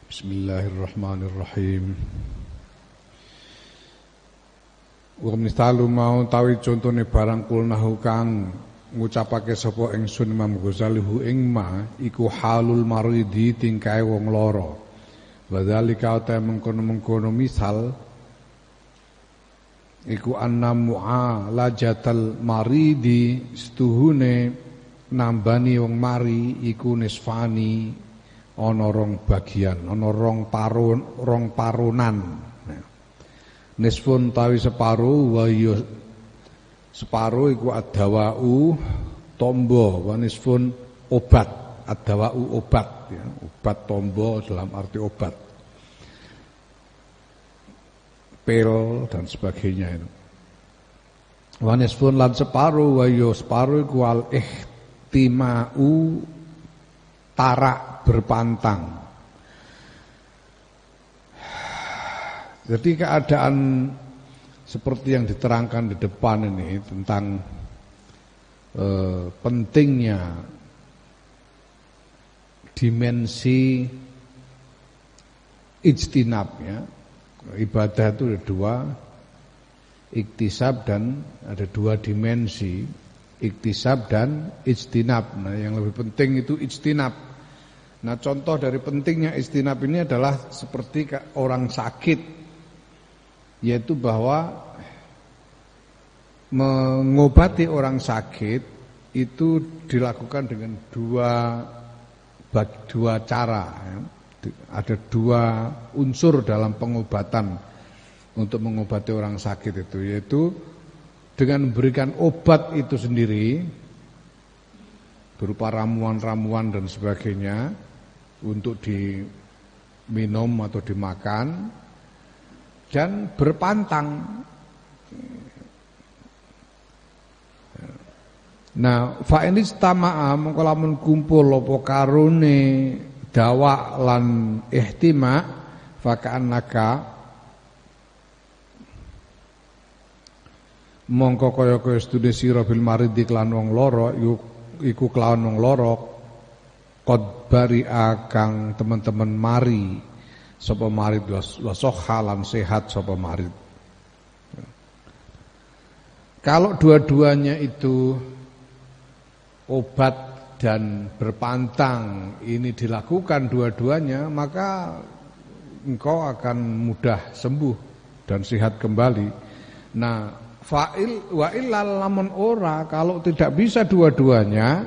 Bismillahirrahmanirrahim. Wa misalu mau tawi contone barang kulnahu kang ngucapake sapa ingsun Imam Ghazali hu ing ma iku halul maridi tingkae wong lara. Wa dzalika ta mengkono-mengkono misal iku anna mu'alajatal maridi setuhune nambani wong mari iku nisfani ana rong bagian, ana rong parunan. Nisfun tawi separo wa ya separo iku adawau tombo wa nisfun obat, adawau obat ya, obat tombo dalam arti obat. Pil dan sebagainya itu. Wa nisfun lan separo wa ya separo iku al ihtimau tarak berpantang. Jadi keadaan seperti yang diterangkan di depan ini tentang pentingnya dimensi ijtinab ya. Ibadah itu ada dua, iktisab dan ada dua dimensi, iktisab dan ijtinab. Nah, yang lebih penting itu ijtinab. Nah, contoh dari pentingnya ijtinab ini adalah seperti orang sakit, yaitu bahwa mengobati orang sakit itu dilakukan dengan dua cara ya. Ada dua unsur dalam pengobatan untuk mengobati orang sakit itu, yaitu dengan memberikan obat itu sendiri berupa ramuan-ramuan dan sebagainya untuk diminum atau dimakan, dan berpantang. Nah, fa in istama'a mengko lamun kumpul apa karone dawa lan ihtima fa ka'annaka mongko kaya-kaya studi sira bil maridi klan wong lara iku kelawan wong lara qad bari'a kang teman-teman mari sapa marid wasoha lan sehat sapa marid. Kalau dua-duanya itu obat dan berpantang ini dilakukan dua-duanya, maka engkau akan mudah sembuh dan sehat kembali. Nah, fa'il wa illal lamun ora, kalau tidak bisa dua-duanya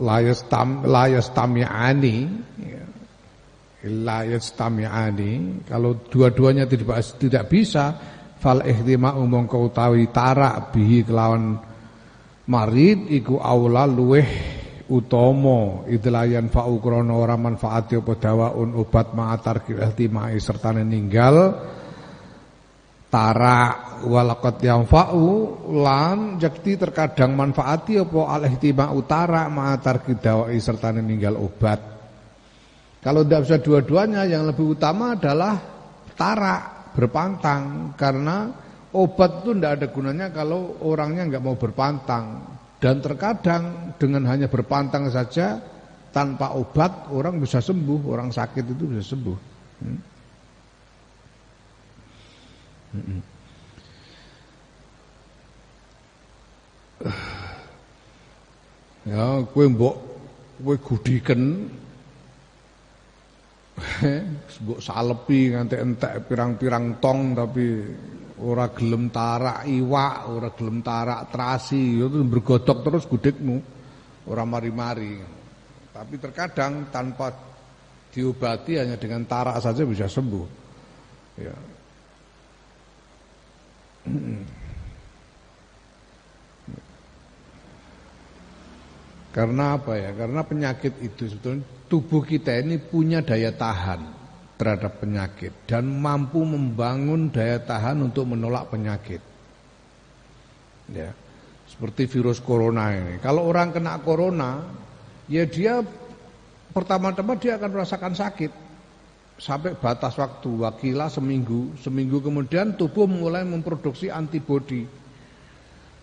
la yastami'ani kalau dua-duanya tidak bisa fal ihtima'u mongko utawi tarak bihi kelawan marid iku aula luweh utama idlayan fa'u krana ora manfaati apa dawaun obat ma'atar ihtimai serta ninggal tarak walaqad yanfa'u lan jakti terkadang manfaati apa al-ihtima'u tarak ma'atar dawai serta ninggal obat. Kalau tidak bisa dua-duanya, yang lebih utama adalah tarak berpantang, karena obat itu tidak ada gunanya kalau orangnya nggak mau berpantang. Dan terkadang dengan hanya berpantang saja tanpa obat orang bisa sembuh, orang sakit itu bisa sembuh. Ya, kowe gudiken mbok salepi nganti entek pirang-pirang tong tapi ora gelem tarak iwak, ora gelem tarak terasi, itu bergodok terus gudikmu, ora mari-mari. Tapi terkadang tanpa diobati hanya dengan tarak saja bisa sembuh. Ya. Karena apa ya? Karena penyakit itu sebetulnya tubuh kita ini punya daya tahan terhadap penyakit dan mampu membangun daya tahan untuk menolak penyakit. Ya, seperti virus corona ini. Kalau orang kena corona, ya dia pertama-tama dia akan merasakan sakit. sampai batas waktu wakilah seminggu kemudian tubuh mulai memproduksi antibodi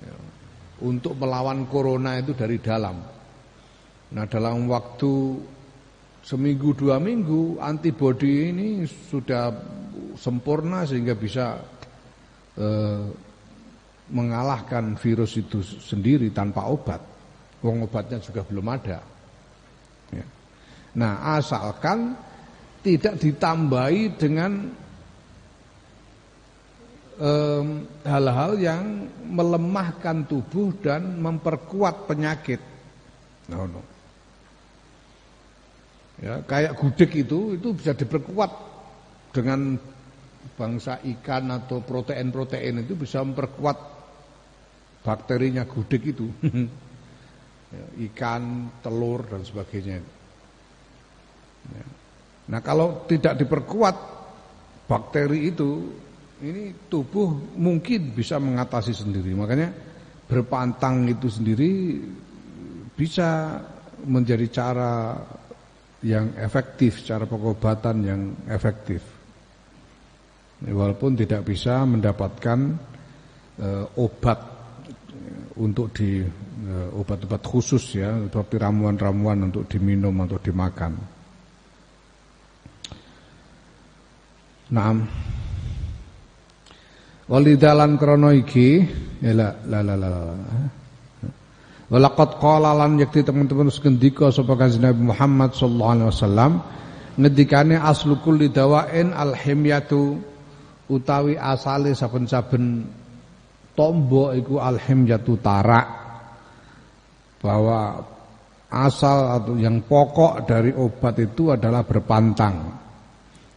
ya, untuk melawan corona itu dari dalam. Nah dalam waktu seminggu 2 minggu antibodi ini sudah sempurna sehingga bisa mengalahkan virus itu sendiri tanpa obat. Wong obatnya juga belum ada. Ya. Nah asalkan tidak ditambahi dengan hal-hal yang melemahkan tubuh dan memperkuat penyakit. No. Ya, kayak gudeg itu bisa diperkuat dengan bangsa ikan atau protein itu bisa memperkuat bakterinya gudeg itu. Ya, ikan, telur dan sebagainya. Ya. Nah kalau tidak diperkuat bakteri itu, ini tubuh mungkin bisa mengatasi sendiri. Makanya berpantang itu sendiri bisa menjadi cara yang efektif, cara pengobatan yang efektif. Walaupun tidak bisa mendapatkan obat untuk di obat-obat khusus ya, seperti ramuan-ramuan untuk diminum atau dimakan. Naam. Walidalan krono iki la. Walaqad qala lan yakti teman-teman sekendika sapa Kanjeng Nabi Muhammad sallallahu alaihi wasallam ngendikane aslu kulli dawain alhimyatu utawi asale saben-saben tombo iku alhimyatu tarak, bahwa asal atau yang pokok dari obat itu adalah berpantang.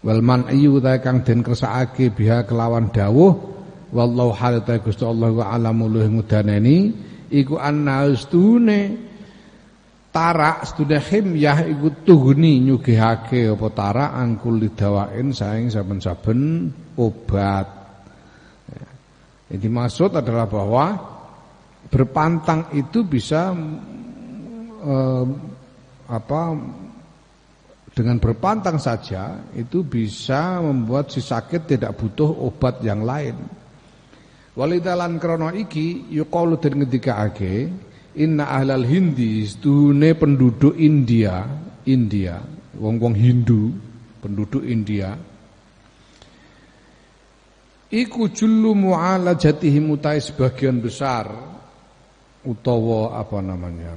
Wal man'iyu ta kang den kersakake biha kelawan dawuh wallahu halata Gusti Allah wa alamu luh ngudaneni iku annastune tarak stune himyah iku tuhuni nyugihake apa tarak angkul lidawain saing saben-saben obat. Yang dimaksud adalah bahwa berpantang itu bisa dengan berpantang saja itu bisa membuat si sakit tidak butuh obat yang lain. Walidalan krono iki yuqalu den ngendikake inna ahlal hindi stune penduduk India, wong-wong Hindu, penduduk India iku jullu mu'alajatihim utai sebagian besar utawa apa namanya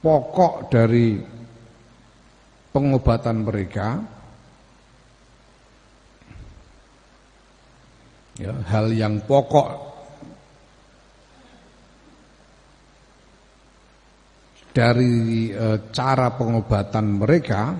pokok dari pengobatan mereka ya, hal yang pokok dari cara pengobatan mereka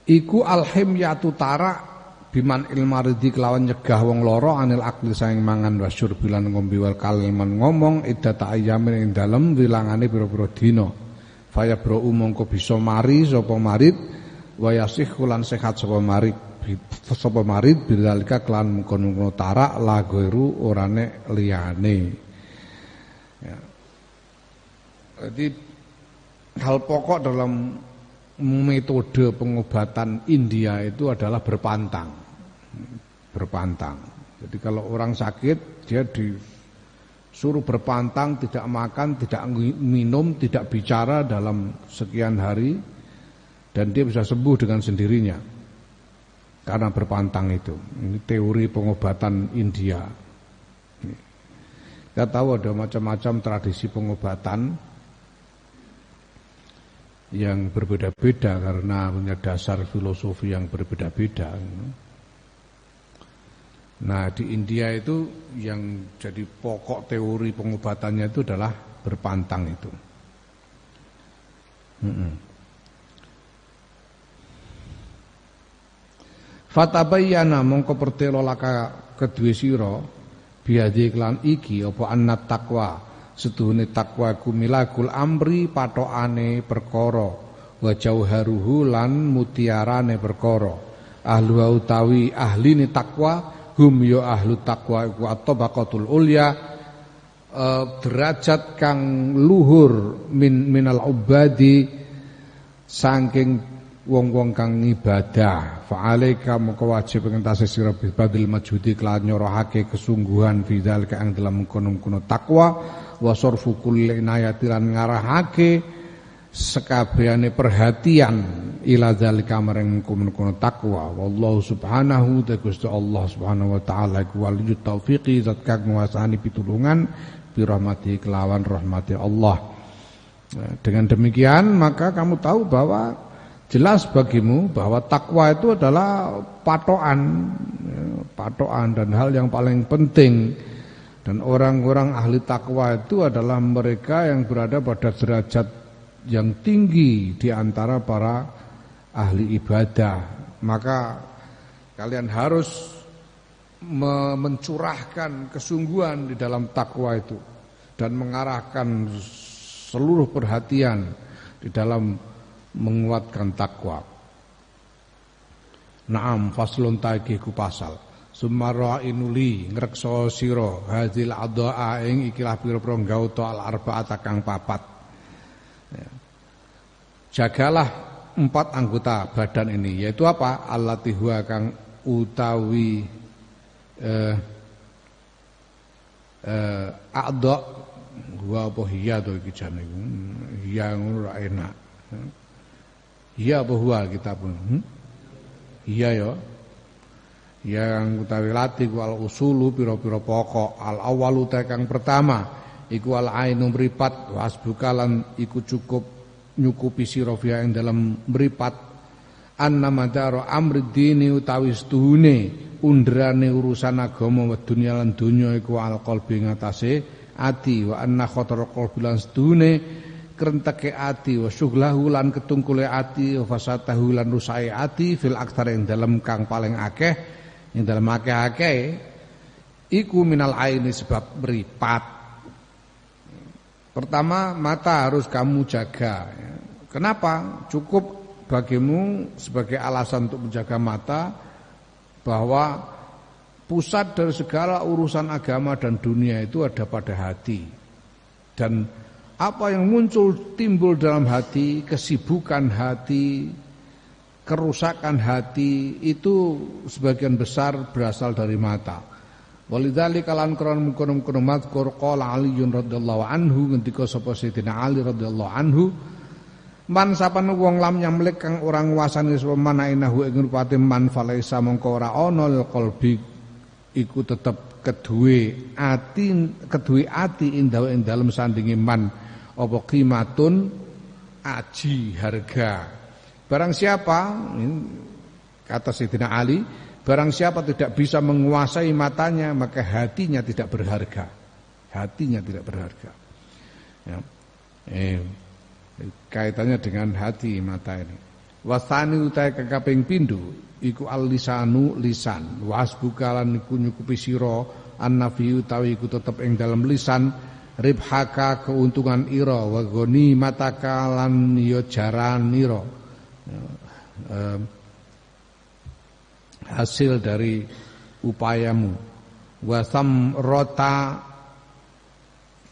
iku alhimyatu tarak biman ilmaridi kelawan nyegah wong loro anil akli saing mangan wasyur bilan ngombe wal kaliman ngomong idata ayamin ing dalem wilangane pira-pira dina faya bro mongko bisa mari sapa marid wayasih kulan sehat sapa marid bilalika kelan mengkono tarak lagoru orane liyane ya. Jadi hal pokok dalam metode pengobatan India itu adalah berpantang. Jadi kalau orang sakit dia disuruh berpantang, tidak makan, tidak minum, tidak bicara dalam sekian hari dan dia bisa sembuh dengan sendirinya karena berpantang itu. Ini teori pengobatan India. Kita tahu ada macam-macam tradisi pengobatan yang berbeda-beda karena punya dasar filosofi yang berbeda-beda. Nah di India itu yang jadi pokok teori pengobatannya itu adalah berpantang itu. Fatabayyana mongko pertelo laka kedue sira biadhi iklan iki apa annat taqwa setuhune takwa kumilakul amri patokane perkara wa jauharuhu lan mutiarane perkara ahlu utawi ahline takwa hum ya ahlu taqwa iku at-tabaqatul ulya, derajat kang luhur minal ubadi saking wong-wong kang ibadah. Fa'alaika moko wajib ngentase sira badil majhudi kelan nyorohake kesungguhan fidal kang dalam mengkono-mengkono takwa wa sarfu kulli inayati lan ngarahake sekabehane perhatian ila zalika maring mengkono takwa. Wallahu subhanahu ta Gusti Allah subhanahu wa taala iku waliyut taufiqi zat kang nguasani pitulungan bi rahmati kelawan rahmati Allah. Dengan demikian maka kamu tahu bahwa jelas bagimu bahwa takwa itu adalah patokan dan hal yang paling penting. Dan orang-orang ahli takwa itu adalah mereka yang berada pada derajat yang tinggi di antara para ahli ibadah. Maka kalian harus mencurahkan kesungguhan di dalam takwa itu dan mengarahkan seluruh perhatian di dalam menguatkan takwa. Naam faslun taiki ku pasal sumara inuli ngrekso sira hadil adhaa ing ikilah pira-pira gauta al arba'ata kang papat. Jagalah 4 anggota badan ini, yaitu apa? Allati huwa kang utawi a'dha huwa apa hiya to iki jane hiya ngono ra enak. Hiya apa huwa kitabun? Hiya ya. Yang utawi lati ku al usulu pira-pira pokok, al awalu kang pertama iku al ainu mripat wasbukalan iku cukup nyukupi sira fiha ing dalam mripat annamadaro amri dini utawi setuhune undrane urusan agama wa dunya lan donya iku al qalbi ngatasé ati wa anna khatar qalbi lan setuhune krenteke ati wa syughlahu lan ketungkule ati wa fasatahu lan rusake ati fil aktsar ing dalam kang paling akeh ing dalam akeh-akeh iku minal aini sebab mripat. Pertama, mata harus kamu jaga. Kenapa? Cukup bagimu sebagai alasan untuk menjaga mata bahwa pusat dari segala urusan agama dan dunia itu ada pada hati. Dan apa yang timbul dalam hati, kesibukan hati, kerusakan hati itu sebagian besar berasal dari mata. Walidzalika lan krono mungkon mazkur qala Ali radhiyallahu anhu ngendika sapa Sayyidina Ali radhiyallahu anhu man sapan wong lam nyamlik kang ora nguasani sapa manainahu ing rupate man falaisa mongko ora ana lil qalbi iku tetep keduwe ati indaw ing dalem sandinge man apa qimatun aji harga. Barang siapa kata Sayyidina Ali, barang siapa tidak bisa menguasai matanya, maka hatinya tidak berharga. Hatinya tidak berharga. Ya. Kaitannya dengan hati mata ini. Wasani utai kaping pindho iku al-lisanu lisan. Wasbukalan iku nyukupi sira an-nafi utawi iku tetep ing dalam lisan ribhaka keuntungan ira wa goni mataka lan ya jaran ira. Hasil dari upayamu wasam rota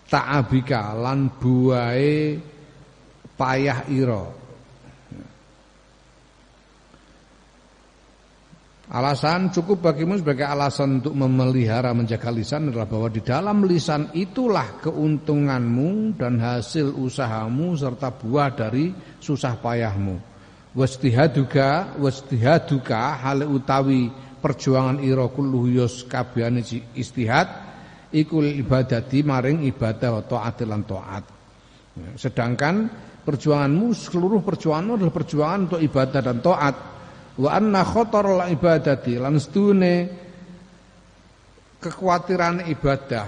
ta'abika lan buahe payah ira. Alasan cukup bagimu sebagai alasan untuk memelihara menjaga lisan adalah bahwa di dalam lisan itulah keuntunganmu dan hasil usahamu serta buah dari susah payahmu. Wastihaduka hale utawi perjuangan ira kullu yus kabehane istihad iku ibadati maring ibadah wa taat lan taat. Sedangkan perjuanganmu seluruh perjuanganmu adalah perjuangan untuk ibadah dan taat. Wa anna khatarul ibadati lan stune kekhawatiran ibadah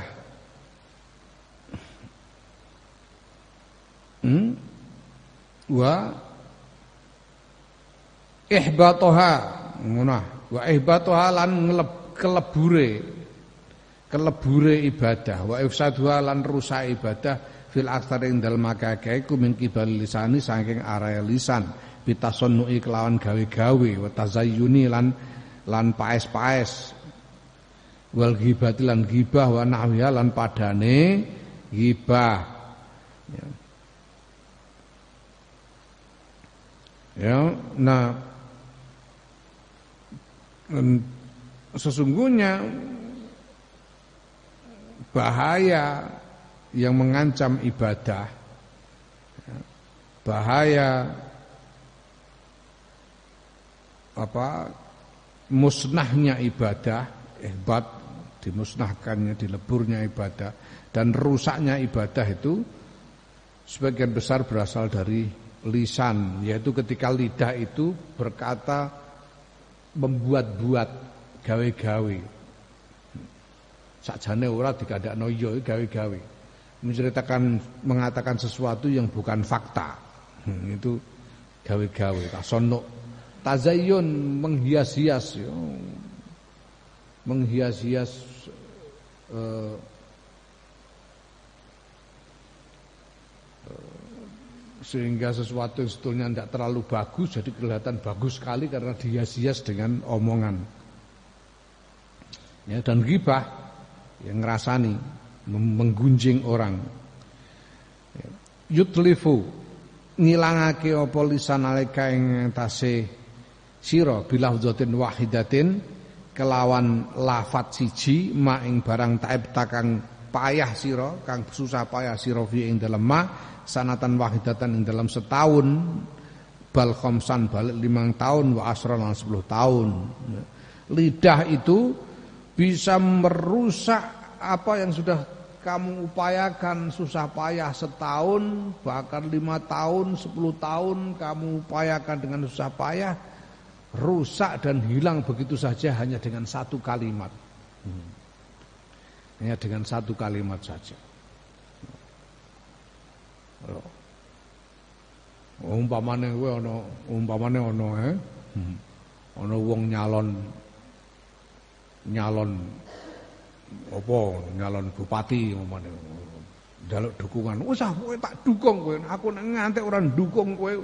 wa ihbatoha ngono wa ihbatoha lan kelebure ibadah wa ifsaduha lan rusak ibadah fil aktsari ing dalem akeh iku min kibal lisani saking area lisan bitasannui kelawan gawe-gawe wa tazayyuni lan paes-paes wal ghibati lan ghibah wa nahwiha lan padane ghibah ya. Ya, nah sesungguhnya bahaya yang mengancam ibadah, bahaya musnahnya ibadah, dimusnahkannya, dileburnya ibadah dan rusaknya ibadah itu sebagian besar berasal dari lisan, yaitu ketika lidah itu berkata, membuat-buat, gawe-gawe. Sakjane ora dikandakno ya gawe-gawe. Mengatakan sesuatu yang bukan fakta. Itu gawe-gawe, tasonno. Tazayyun, menghias-hias ya. Menghias-hias sehingga sesuatu yang sebetulnya tidak terlalu bagus jadi kelihatan bagus sekali karena dihias-hias dengan omongan. Ya, dan ghibah yang ngerasani, menggunjing orang. Ya. Yutlifu ngilangake apa lisan alika ing tase sira bilafdzatin wahidatin kelawan lafat siji ma ing barang taib takang payah sira kang susah payah sira fi ing dalem ma sanatan wahidatan ing dalam setahun bal khamsan balik 5 tahun wa asra lan 10 tahun. Lidah itu bisa merusak apa yang sudah kamu upayakan susah payah setahun, bahkan 5 tahun, 10 tahun kamu upayakan dengan susah payah, rusak dan hilang begitu saja hanya dengan satu kalimat. Hanya dengan satu kalimat saja. Umpamane kowe ana wong nyalon bupati umpamane njaluk dukungan. Wis kowe tak dukung kowe. Aku nek ngantek ora ndukung kowe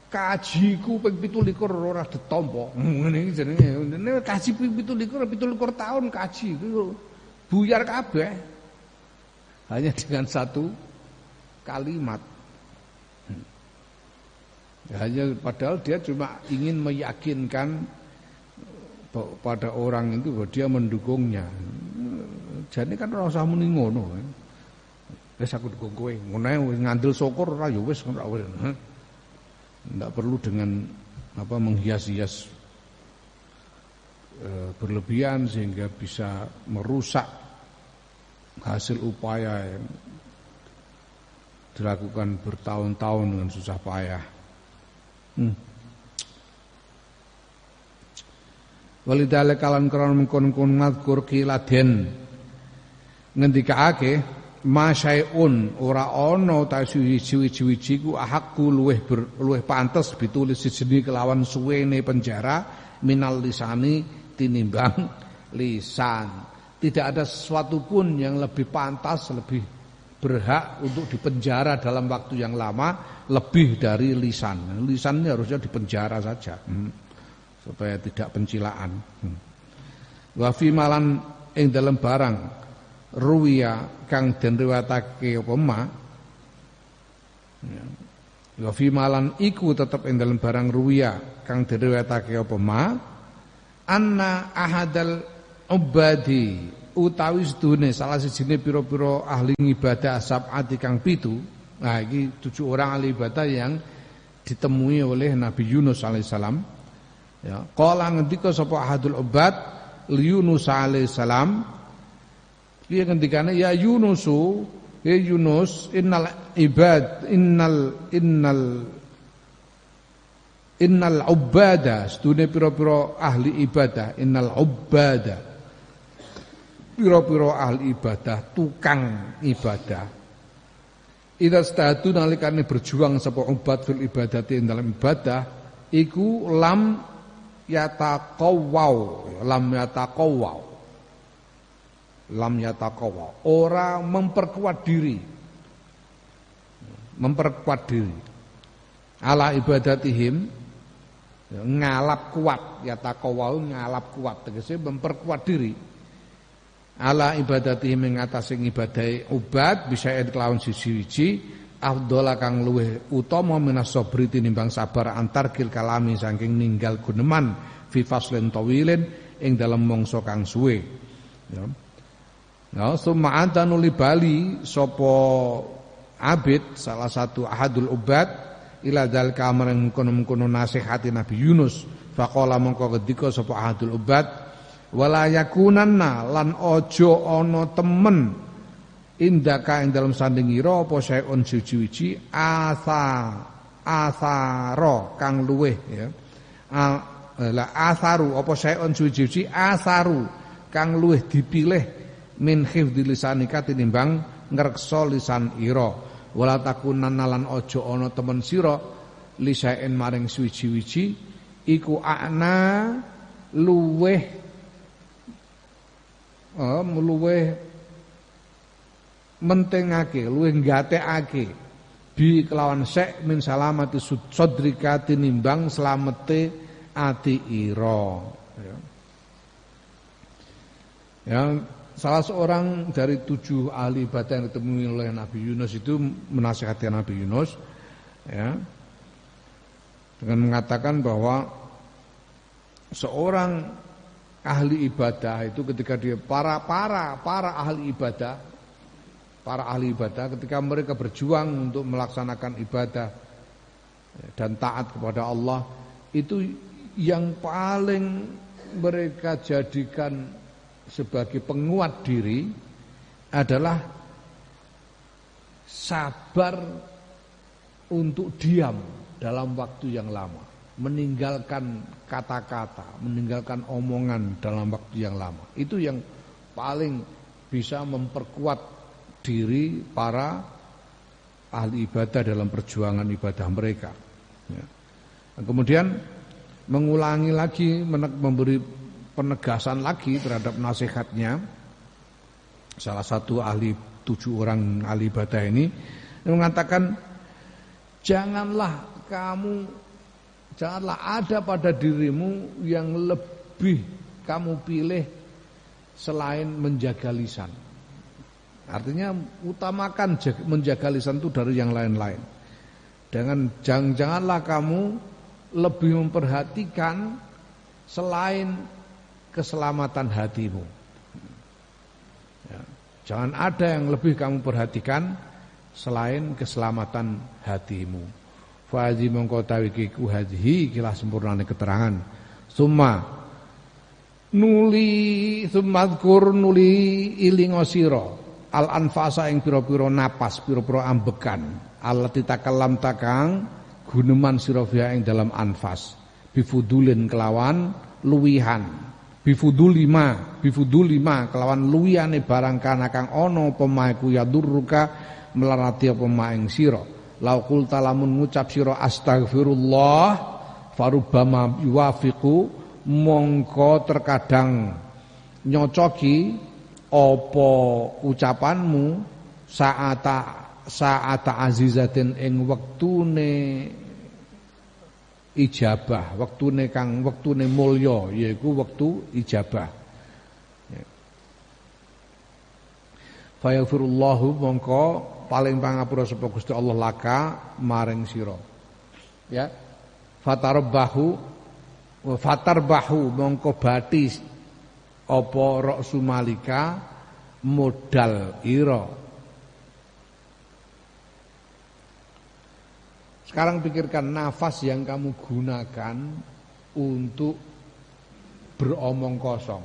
kajiku ping 17 ora ditampa. Ngene iki jenenge. Nek kaji ping 17 tahun kaji iku buyar kabeh. Hanya dengan satu kalimat. Hanya padahal dia cuma ingin meyakinkan pada orang itu bahwa dia mendukungnya. Jadi kan ora usah muni ngono. Wis aku dukung kowe. Ngono ae ngandel syukur ora ya wis ora wis. Enggak perlu dengan menghias-hias berlebihan sehingga bisa merusak hasil upaya yang dilakukan bertahun-tahun dengan susah payah. Walidale kalan krono mengkon-kon ngadkur kiladen ngendikaake masyaiun ora ana ta suwi-suwi ku ahakku luweh pantes ditulis siji kelawan suwene penjara minal lisani tinimbang lisan. Tidak ada sesuatu pun yang lebih pantas, lebih berhak untuk dipenjara dalam waktu yang lama lebih dari lisan. Lisan ini harusnya dipenjara saja supaya tidak pencilaan. Wa fi malan ing dalam barang ruwiya kang den riwayatake apa ma. Wa fi malan iku tetep ing dalam barang ruwiya kang den riwayatake apa ma anna ahadal ubadi utawi sedune salah sijine pira-pira ahli ibadah sab'ati kang 7. Nah iki 7 orang ahli ibadah yang ditemui oleh Nabi Yunus alaihissalam. Ya, qala ngendika sapa ahadul ubad li Yunus alaihissalam. Piye ngendikane ya Yunusu, ya Yunus innal ubada sedune pira-pira ahli ibadah innal ubada pira-pira ahli ibadah, tukang ibadah. Idza stadu nalikane berjuang sapa ubad fil ibadati ing dalam ibadah iku lam yataqawwa ora memperkuat diri ala ibadatihim ngalap kuat, yataqawwa ngalap kuat tegese memperkuat diri ala ibadatihi mengatasi ngibadahi ubad bisa kelawan siji-wiji afdhala kang luweh utama minas sabri tinimbang sabar antar kil kalami saking ninggal guneman fi faslin tawilin ing dalem mangsa kang suwe ya. Nah, summa anta nuli bali sapa abid salah satu ahadul ubad ila dzalika amrun kono nasihati Nabi Yunus faqala mongko kedika sapa ahadul ubad wala yakunanna lan ojo ana temen indaka ing dalem sandingira apa saeun suci-suci asaro kang luweh ya la asaru apa saeun suci-suci asaru kang luweh dipilih min hifdzi lisanika tinimbang ngreksa lisan ira wala takunanna lan ojo ana temen sira lisaen maring suci-suci iku ana luweh mentingake luwih nggatekake bi kelawan sek min salamati sadrika tinimbang slamete ati ira ya. Salah seorang dari 7 ahli ibadah yang ditemui oleh Nabi Yunus itu menasihati Nabi Yunus ya dengan mengatakan bahwa seorang ahli ibadah itu ketika dia para ahli ibadah ketika mereka berjuang untuk melaksanakan ibadah dan taat kepada Allah itu yang paling mereka jadikan sebagai penguat diri adalah sabar untuk diam dalam waktu yang lama, meninggalkan kata-kata, meninggalkan omongan dalam waktu yang lama. Itu yang paling bisa memperkuat diri para ahli ibadah dalam perjuangan ibadah mereka. Ya. Dan kemudian mengulangi lagi, memberi penegasan lagi terhadap nasihatnya. Salah satu ahli 7 orang ahli ibadah ini yang mengatakan janganlah ada pada dirimu yang lebih kamu pilih selain menjaga lisan. Artinya utamakan menjaga lisan itu dari yang lain-lain. Janganlah kamu lebih memperhatikan selain keselamatan hatimu. Ya, jangan ada yang lebih kamu perhatikan selain keselamatan hatimu. Fa hadhi mongko tawi kiku hadhi kilah sempurnane keterangan. Summa dzkur nuli ilinga sira al anfasa ing pira-pira napas, pira-pira ambekan. Allati takallam takang guneman sira fiha ing dalam anfas. Bifudulin kelawan luwihan. Bifudulima kelawan luwiyane barang kana kang ana apa maeku yadurruka melarati apa maing sira. Laukul talamun ngucap sira astagfirullah farubama yuwafiqu mongko terkadang nyocoki apa ucapanmu saata azizatin ing wektune ijabah, wektune mulya yaiku wektu ijabah. Fa yaghfirullahu mongko paling pangapura sapa Gusti Allah laka maring sira. Ya. Fatarbahu mongko batis apa ra'su malika modal ira. Sekarang pikirkan nafas yang kamu gunakan untuk beromong kosong,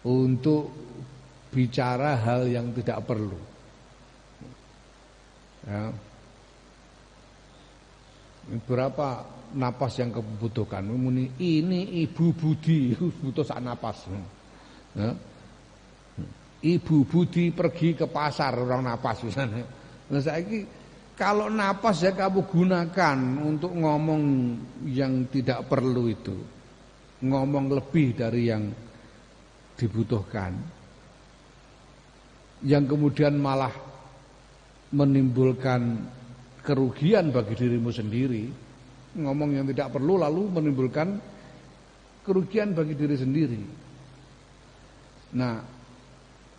untuk bicara hal yang tidak perlu. Ya. Berapa napas yang kamu butuhkan? Ini Ibu Budi butuh sak napas. Ya. Ibu Budi pergi ke pasar orang napas misalnya. Nah saiki kalau napas ya kamu gunakan untuk ngomong yang tidak perlu itu, ngomong lebih dari yang dibutuhkan, yang kemudian malah menimbulkan kerugian bagi dirimu sendiri, ngomong yang tidak perlu lalu menimbulkan kerugian bagi diri sendiri. Nah,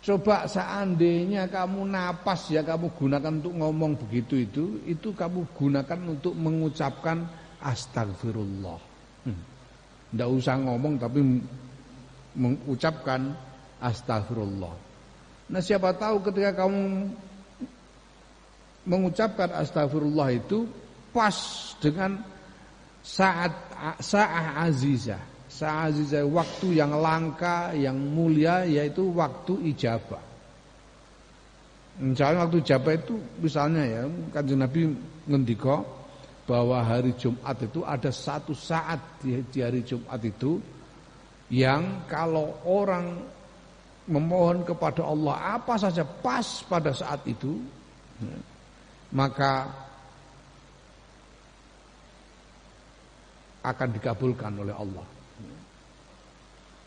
coba seandainya kamu napas ya kamu gunakan untuk ngomong begitu itu kamu gunakan untuk mengucapkan astagfirullah. Nggak usah ngomong tapi mengucapkan astagfirullah. Nah, siapa tahu ketika kamu mengucapkan astagfirullah itu pas dengan sa'ah azizah. Sa'ah azizah waktu yang langka, yang mulia yaitu waktu ijabah. Misalnya waktu ijabah itu misalnya ya Kanjeng Nabi ngendika bahwa hari Jumat itu ada satu saat di hari Jumat itu yang kalau orang memohon kepada Allah apa saja pas pada saat itu maka akan dikabulkan oleh Allah.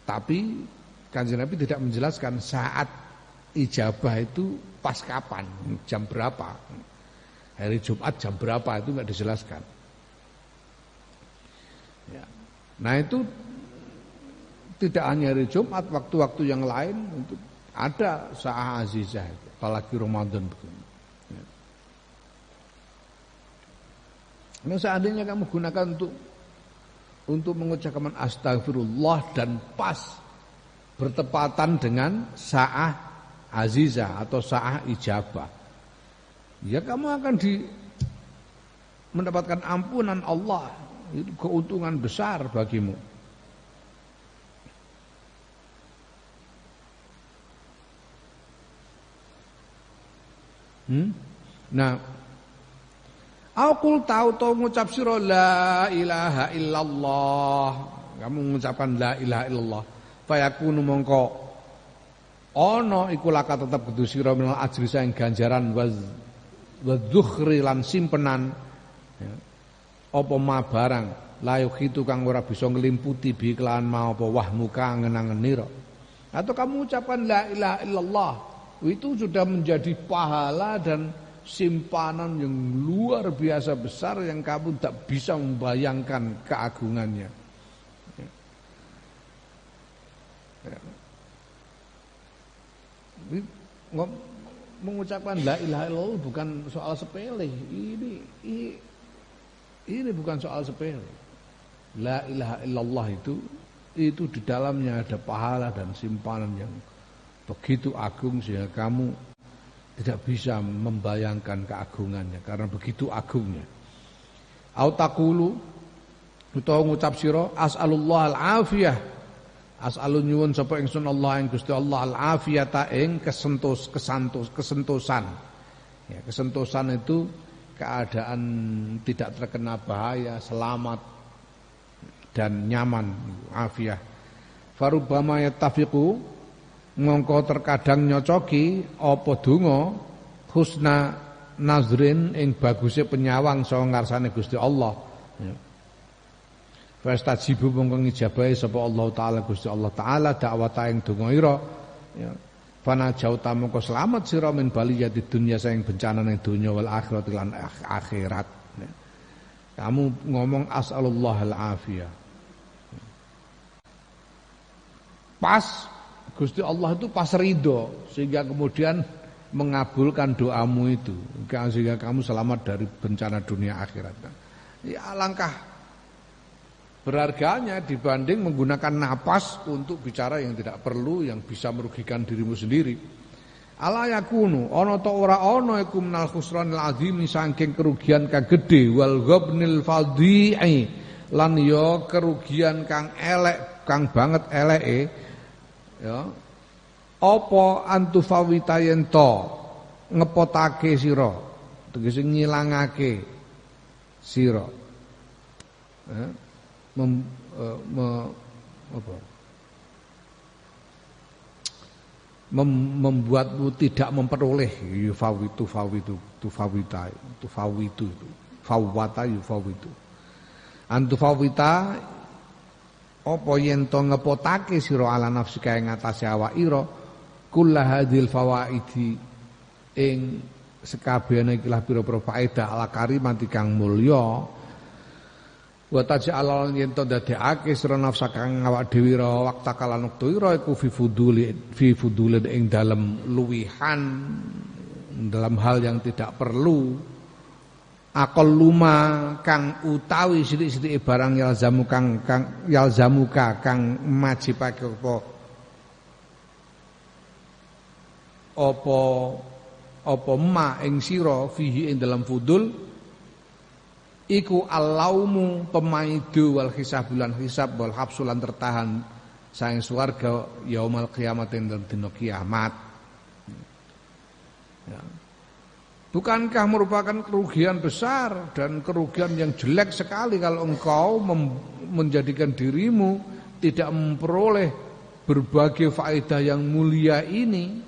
Tapi Kanjeng Nabi tidak menjelaskan saat ijabah itu pas kapan, jam berapa. Hari Jumat jam berapa itu enggak dijelaskan. Ya. Nah itu tidak hanya hari Jumat, waktu-waktu yang lain itu ada sa'ah azizah, apalagi Ramadan begini. Ya. Nah seandainya kamu gunakan untuk mengucapkan astagfirullah dan pas bertepatan dengan sa'ah azizah atau sa'ah ijabah, ya kamu akan mendapatkan ampunan Allah. Itu keuntungan besar bagimu. Nah, aku tahu ngucap sira la ilaha illallah. Kamu mengucapkan la ilaha illallah. Fayakunu mongko ana iku laka tetep kudu sira minal ajri saing ganjaran wa dzukhri lan simpenan. Ya. Apa ma barang layuk itu kang ora bisa nglimputi bi kelawan mau apa wahmuka ngenangenira. Atau kamu ucapkan la ilaha illallah, itu sudah menjadi pahala dan simpanan yang luar biasa besar yang kamu tak bisa membayangkan keagungannya. Ya. Mengucapkan la ilaha illallah bukan soal sepele. Ini bukan soal sepele. La ilaha illallah itu di dalamnya ada pahala dan simpanan yang begitu agung sehingga kamu tidak bisa membayangkan keagungannya karena begitu agungnya. Au taqulu utawa ngucap sira as'alullah al-afiyah. As'alun nyuwun sapa ingsun Allah ing Gusti Allah al-afiyata ing kesentosan. Ya, kesentosan itu keadaan tidak terkena bahaya, selamat dan nyaman, afiyah. Farubama yattafiqu mongko terkadang nyocoki apa donga husna nazrin ing baguse penyawang saka ngarsane Gusti Allah. Ya. Fastajibu mongko ngijabahi sapa Allah taala Gusti Allah taala dakwata ing donga ira. Ya. Fana jauta mongko selamat sira min baliyati dunya saing bencana ning donya wal akhirat lan akhirat. Ya. Kamu ngomong as'alullahal afiyah. Pas Gusti Allah itu pas ridho sehingga kemudian mengabulkan doamu itu sehingga kamu selamat dari bencana dunia akhirat. Ya alangkah berharganya dibanding menggunakan napas untuk bicara yang tidak perlu yang bisa merugikan dirimu sendiri. Ala yakunu ana ta ora ana iku minal khusranil azim saking kerugian kang gedhe wal ghabnil fadhi'i lan ya kerugian kang elek kang banget eleke ya apa antufawita yen to ngepotake sira tegese ngilangake sira membuatmu tidak memperoleh yufawitu antufawita apa yen to ngepotake sira ala nafsika ing atase awak ira kullah hadhil fawaidi ing sekabehane ikilah pira-pira faedah ala karimati kang mulya wa taj'al yen to dadekake sira nafsa kang awak dhewe ra waktu kalan wektu ira iku fi fudulin ing dalem luwihan dalam hal yang tidak perlu aqalluma kang utawi sithik-sithike barang yalzamuka kang majibake apa ma ing sira fihi ing dalam fudul iku allaumu pemaidu wal hisab bulan hisab wal habsulan tertahan saing swarga yaumal kiamat ing dina kiamat. Ya. Bukankah merupakan kerugian besar dan kerugian yang jelek sekali kalau engkau menjadikan dirimu tidak memperoleh berbagai faedah yang mulia ini,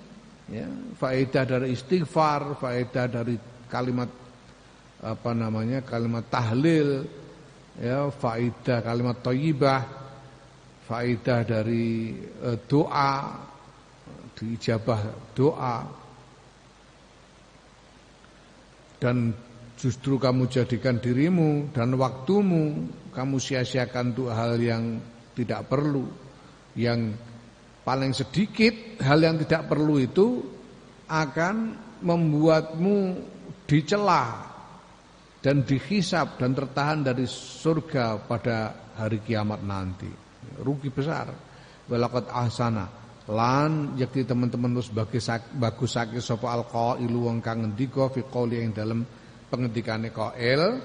ya, faedah dari istighfar, faedah dari kalimat kalimat tahlil, ya, faedah kalimat thayyibah, faedah dari doa, diijabah doa, dan justru kamu jadikan dirimu dan waktumu kamu sia-siakan untuk hal yang tidak perlu, yang paling sedikit hal yang tidak perlu itu akan membuatmu dicela dan dihisab dan tertahan dari surga pada hari kiamat nanti. Rugi besar. Walaqad ahsana lan yakti teman-teman wis bagusake sapa alqailu wong kang ngendika fi qouli ing dalem pengendikane qail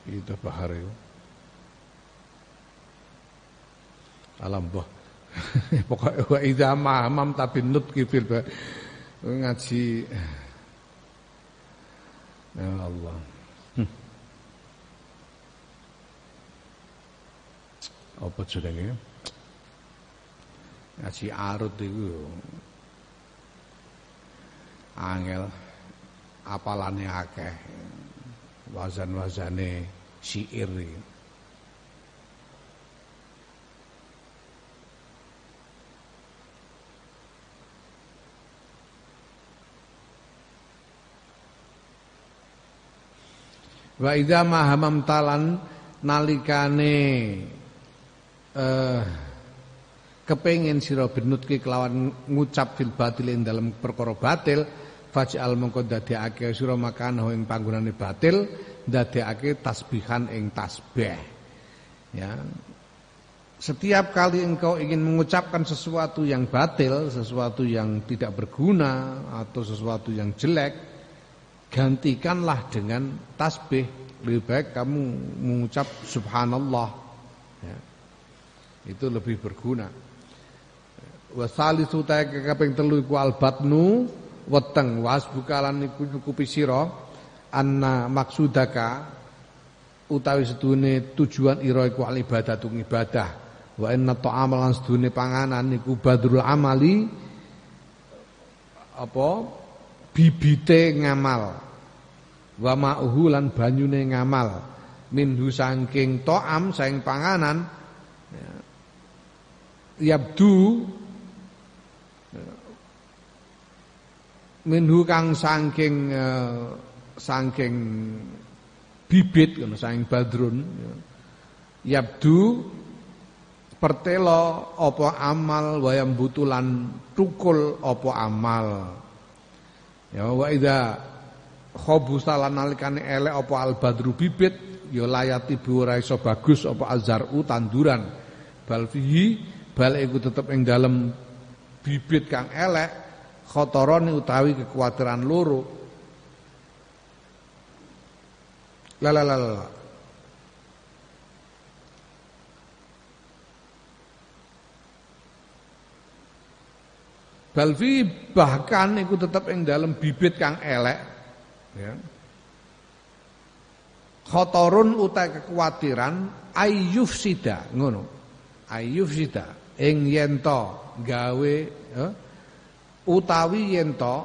itu bahar itu alam boh pokoknya wa idza mamam tabinut kifil ngaji ya Allah apa jenenge ngaji arut itu angel apalane akeh wazan-wazane syair iki. Wa idza ma hamamtalan nalikane kepengin sira binutki kelawan ngucap fil batil ing dalam perkara batil faj'al mongko dadekake sira makana ing panggonane batil dadekake tasbihan ing tasbih. Ya. Setiap kali engkau ingin mengucapkan sesuatu yang batil, sesuatu yang tidak berguna atau sesuatu yang jelek, gantikanlah dengan tasbih. Lebih baik kamu mengucap subhanallah. Ya. Itu lebih berguna. Wa salisu ta kaping 3 iku albatnu weteng wasbukalan iku nyukupi sira anna maksudaka utawi sedune tujuan ira iku ibadatu ibadah wa inna ta'amalan sedune panganan iku badrul amali apa bibite ngamal wa ma'uhu lan banyune ngamal minhu saking ta'am saking panganan yabdu minhu kang saking bibit ngono saking badrun yabdu pertelo apa amal wayam butulan tukul apa amal ya wa idza khabusalan nalikane elek apa al badru bibit ya layati bu ora iso bagus apa azzaru tanduran bal fihi bal iku tetep ing dalem bibit kang elek khotorone utawi kekhawatiran loro. La. Balfi bahkan iku tetep ing dalam bibit kang elek ya. Khotorun utawi kekhawatiran ayyufsida ngono. Ayyufsida ing yen to gawe utawi yen to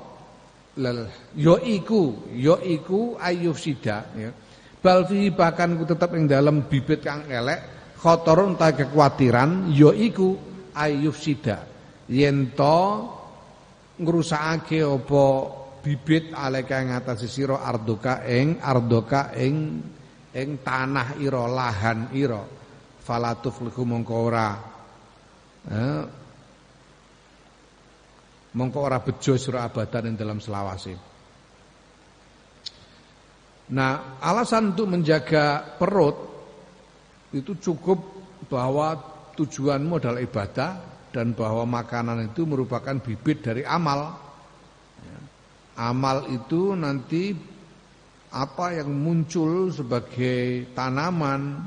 Yo iku ayyufsida ya. Bal fi bahkan ku tetep ing dalam bibit kang elek khotorun ta kekhawatiran yo iku ayyufsida yen to ngrusakake apa bibit aleka ing atase sira ardoka ing tanah ira lahan ira falatuf liku mongko ora bejo sira abadan ing dalam selawase. Nah, alasan untuk menjaga perut itu cukup bahwa tujuanmu adalah ibadah dan bahwa makanan itu merupakan bibit dari amal. Amal itu nanti apa yang muncul sebagai tanaman,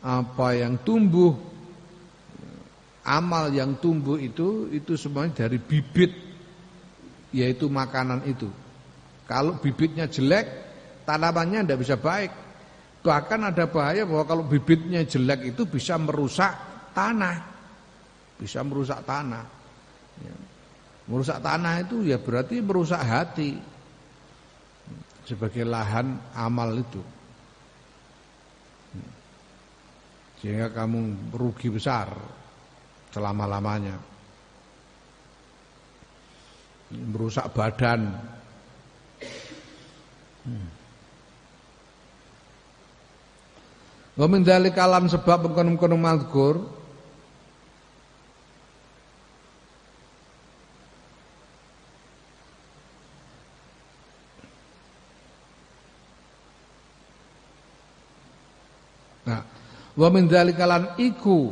apa yang tumbuh, amal yang tumbuh itu semuanya dari bibit, yaitu makanan itu. Kalau bibitnya jelek, tanamannya tidak bisa baik. Bahkan ada bahaya bahwa kalau bibitnya jelek itu bisa merusak tanah. Bisa merusak tanah. Ya. Merusak tanah itu ya berarti merusak hati. Sebagai lahan amal itu. Sehingga kamu rugi besar selama-lamanya. Merusak badan. Wa min dzalika lan sebab mengkono-mengkono mazkur Nah, wa min dzalika lan iku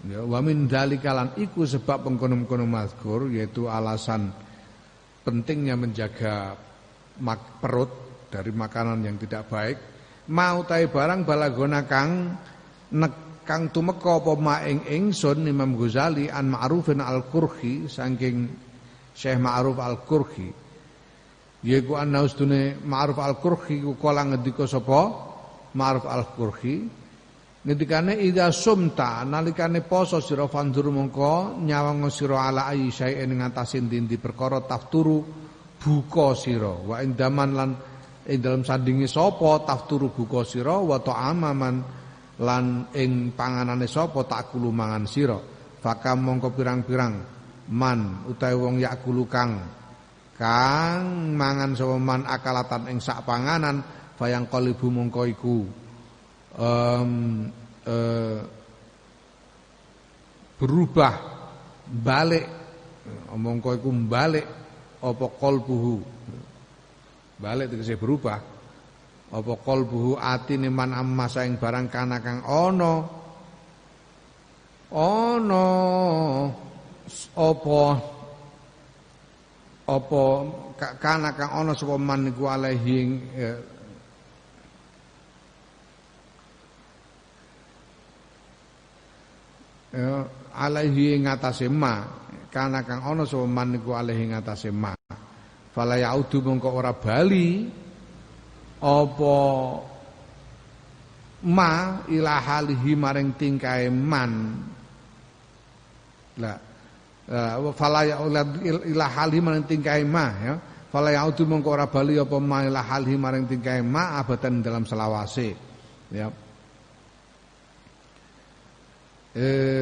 ya wa min dzalika lan iku sebab mengkono-mengkono mazkur yaitu alasan pentingnya menjaga perut dari makanan yang tidak baik. Mau tae barang balagona kang tumeka apa ma ing ingsun Imam Ghazali an Ma'rufin al-Qurhi saking Syekh Ma'ruf al-Qurhi yaiku ana ustune Ma'ruf al-Qurhi ku kala ngendika sapa Ma'ruf al-Qurhi ngendikane idza sumta nalikane poso sira fandur mongko nyawang sira ala ayyai ing ngatasé ndi perkara tafturu buka sira wa indaman lan ing dalam sandinge sapa tafturu buka sira wa ta'amaman lan ing panganane sapa takulu mangan sira fakam mongko pirang-pirang man utawi wong yakulu kang mangan sapa man akalatan ing sak panganan bayang qalibu mongko iku berubah balik mongko iku balik apa qalbuhu balik tegese berubah apa qalbuhu atine man amma saing barang kana kang ana apa kana kang ana sapa man niku alaihi alaihi ngatasé ma kana kang ana sapa man niku alaihi ngatasé ma fala yaudu mongko ora bali apa ma ila halihi maring tingkae man la fala yaudu ila halihi maring tingkae ma ya fala yaudu mongko ora bali apa ma ila halihi maring tingkae ma abadan dalam selawase ya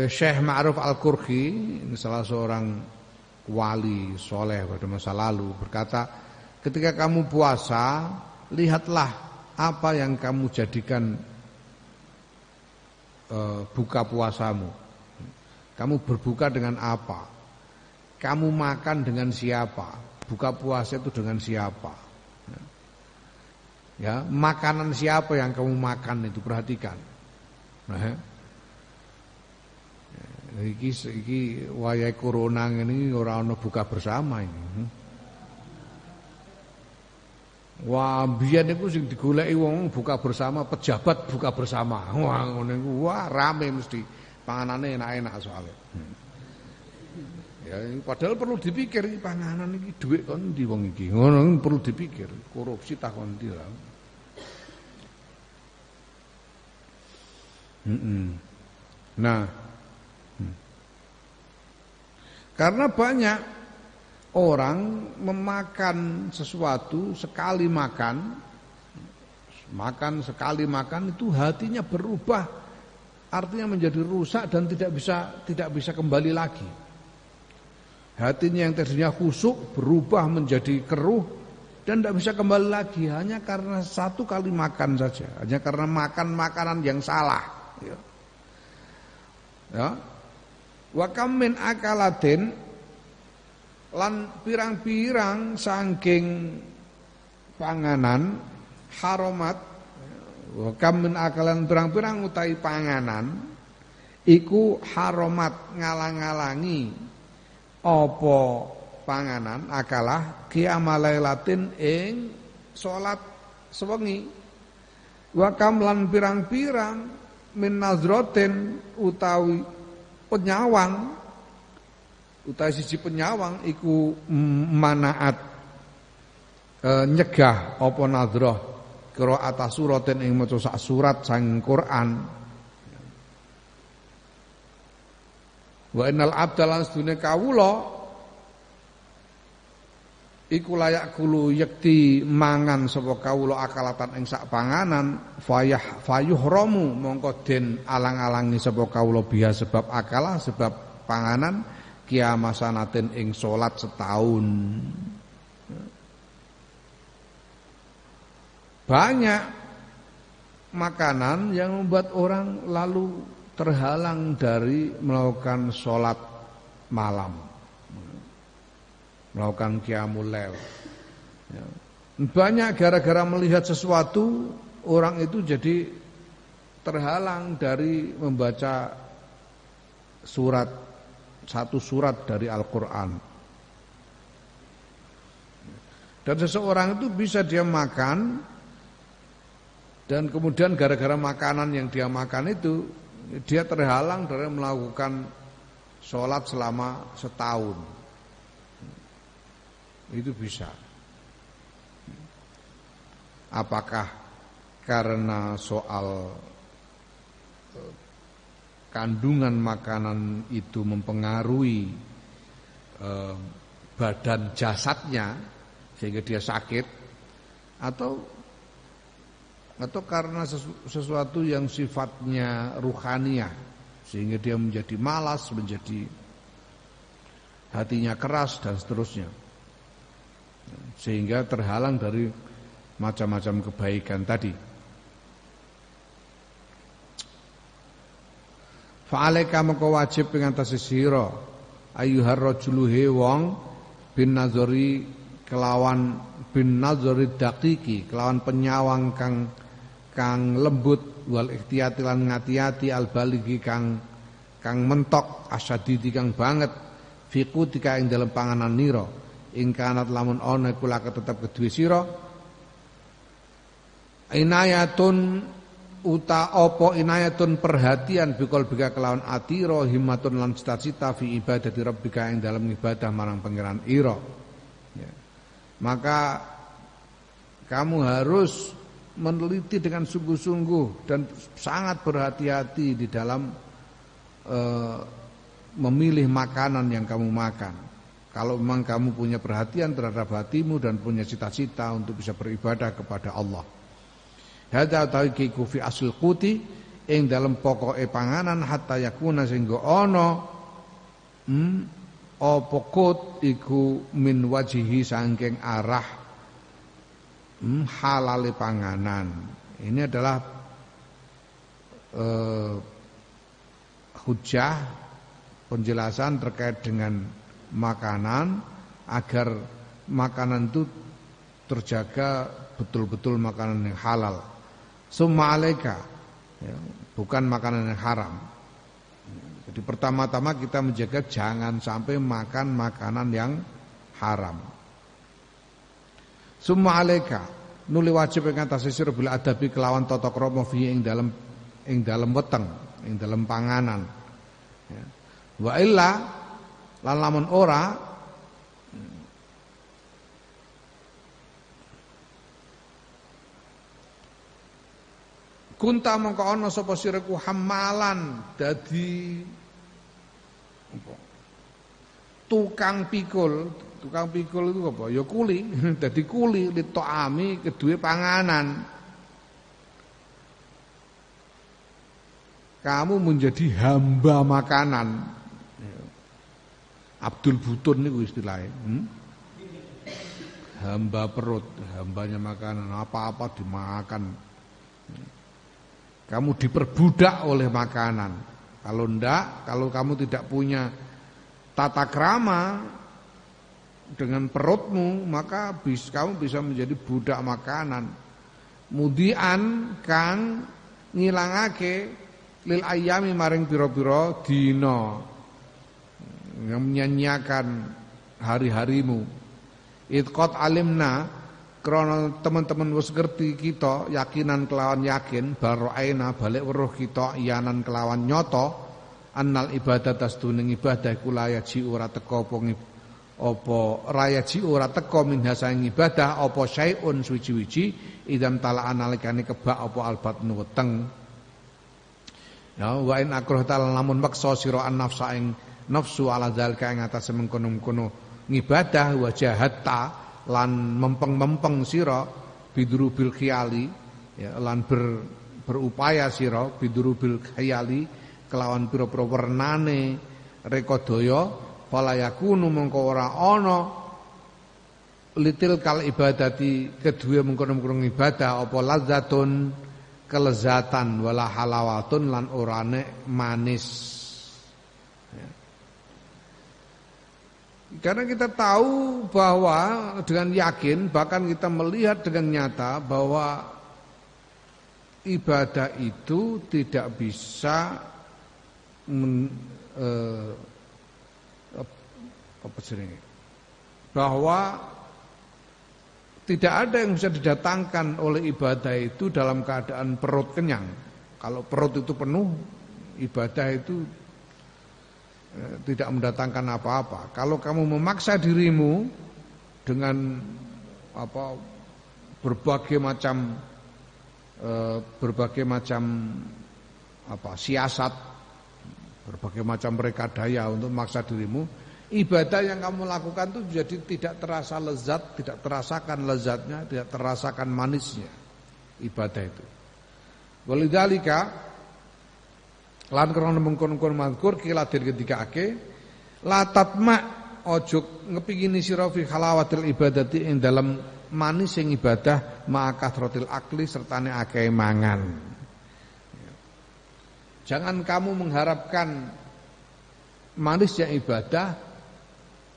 Syekh Ma'ruf al-Qurhi ini salah seorang wali soleh pada masa lalu berkata, ketika kamu puasa, lihatlah apa yang kamu jadikan buka puasamu. Kamu berbuka dengan apa? Kamu makan dengan siapa? Buka puasa itu dengan siapa? Ya, makanan siapa yang kamu makan itu perhatikan. Nah, iki wayahe corona ngene ora ana buka bersama ini. Wah, biyen niku sing digoleki wong buka bersama, pejabat buka bersama. Wah, ngono niku wah rame mesti. Panganane enak-enak soalnya. Ya, padahal perlu dipikir iki panganan iki dhuwit kon ndi wong iki. Ngono perlu dipikir, korupsi tak kon ndi lah. Nah, karena banyak orang memakan sesuatu sekali makan sekali makan itu hatinya berubah, artinya menjadi rusak dan tidak bisa kembali lagi. Hatinya yang tadinya khusyuk berubah menjadi keruh dan tidak bisa kembali lagi hanya karena satu kali makan saja, hanya karena makan makanan yang salah. Ya. Wa kam min akalatin lan pirang-pirang saking panganan haromat, wa kam min akalan pirang-pirang utahi panganan iku haromat ngalang-alangi apa panganan akalah qiyamalailatin ing salat sewengi. Wa kam lan pirang-pirang min nazratin utawi penyawang utawi siji penyawang iku manaat nyegah apa nadhrah qiraat suratin ing maca sak surat sang Quran. Wa innal abdalan sedune kawula iku layak kulu yekti mangan sapa kawula akalatan ing sak panganan fayuhramu mongko den alang-alangi sapa kawula biha sebab akalah sebab panganan kiamasanatin ing salat setahun. Banyak makanan yang membuat orang lalu terhalang dari melakukan sholat malam, melakukan qiyamul lail. Banyak gara-gara melihat sesuatu orang itu jadi terhalang dari membaca satu surat dari Al-Quran. Dan seseorang itu bisa dia makan dan kemudian gara-gara makanan yang dia makan itu dia terhalang dari melakukan sholat selama setahun. Itu bisa. Apakah karena soal kandungan makanan itu mempengaruhi badan jasadnya sehingga dia sakit, atau karena sesuatu yang sifatnya ruhaniyah sehingga dia menjadi malas, menjadi hatinya keras dan seterusnya, sehingga terhalang dari macam-macam kebaikan tadi. Fa'alaika maka wajib pingantasi sira ayyuhar rajulu wong bin nazari kelawan bin nazari daqiqi kelawan penyawang kang lembut wal ikhtiyati lan ngati-ati al baligi kang mentok asyadidi kang banget fiqutika ing dalam panganan nira ing kanat lamun ana iku lak tetep kedue sira inayatun uta apa inayatun perhatian bikol bika kelawan atira himmatun lan cita-cita fi ibadati rabbika ing dalam ibadah marang pangeran ira. Ya. Maka kamu harus meneliti dengan sungguh-sungguh dan sangat berhati-hati di dalam memilih makanan yang kamu makan. Kalau memang kamu punya perhatian terhadap hatimu dan punya cita-cita untuk bisa beribadah kepada Allah. Hadza taqiqu fi asl quti ing dalam pokoke panganan hatta yakuna sehingga ana apa qut iku min wajihi saking arah halale panganan. Ini adalah hujah penjelasan terkait dengan makanan agar makanan itu terjaga betul-betul makanan yang halal. Summa alaika, ya, bukan makanan yang haram. Jadi pertama-tama kita menjaga jangan sampai makan makanan yang haram. Summa alaika, nuli wajib ing atase sira bil adabi kelawan tata krama fi ing dalem weteng, ing dalem panganan. Ya. Wa illa lan lamun ora kunta mongko ana sapa siraku hamalan dadi tukang pikul Tukang pikul itu apa? Ya kuli, dadi kuli litoami kedue panganan. Kamu menjadi hamba makanan. Abdul Butun niku istilahnya. Hamba perut, hambanya makanan, apa-apa dimakan. Kamu diperbudak oleh makanan. Kalau enggak, kalau kamu tidak punya tata krama dengan perutmu, maka kamu bisa menjadi budak makanan. Mudian kang ngilangake lil ayami maring pira-pira dina, yang menyanyiakan hari-harimu. Itqat alimna krana teman-teman wis ngerti kita yakinan kelawan yakin baroaina balik weruh kita iyanan kelawan nyoto annal ibadah tasduning ibadah kula yaji ora teka apa raya ji ora teka minha saing ibadah apa syai'un suci-wici idam tala'an nalikane kebak apa albatnu weteng. Ya wa in akrah ta'ala lamun maksa sira an nafsa ing nafsu ala zalika ing atas mengkono-kono ngibadah wa jahatta lan mempeng-mempeng sira bidrubil khiyali ya lan berupaya sira bidrubil khayali kelawan pira-pira wernane rekodaya fala yakunu mengko ora ana litil kal ibadati kedue mengkono-mengkono ibadah apa lazatun kelezatan wala halawatun lan orane manis. Karena kita tahu bahwa dengan yakin, bahkan kita melihat dengan nyata bahwa ibadah itu tidak bisa bahwa tidak ada yang bisa didatangkan oleh ibadah itu dalam keadaan perut kenyang. Kalau perut itu penuh, ibadah itu tidak mendatangkan apa-apa. Kalau kamu memaksa dirimu dengan berbagai macam siasat, berbagai macam rekadaya untuk memaksa dirimu, ibadah yang kamu lakukan itu jadi tidak terasa lezat, tidak terasakan lezatnya, tidak terasakan manisnya ibadah itu. Walidzalika lan krana mengkon-kon mazkur kila dirketikake la tatma ojo ngepingini sira fi halawatil ibadati ing dalem manis sing ibadah ma'akathratil akli sertane akeh mangan. Jangan kamu mengharapkan manisnya ibadah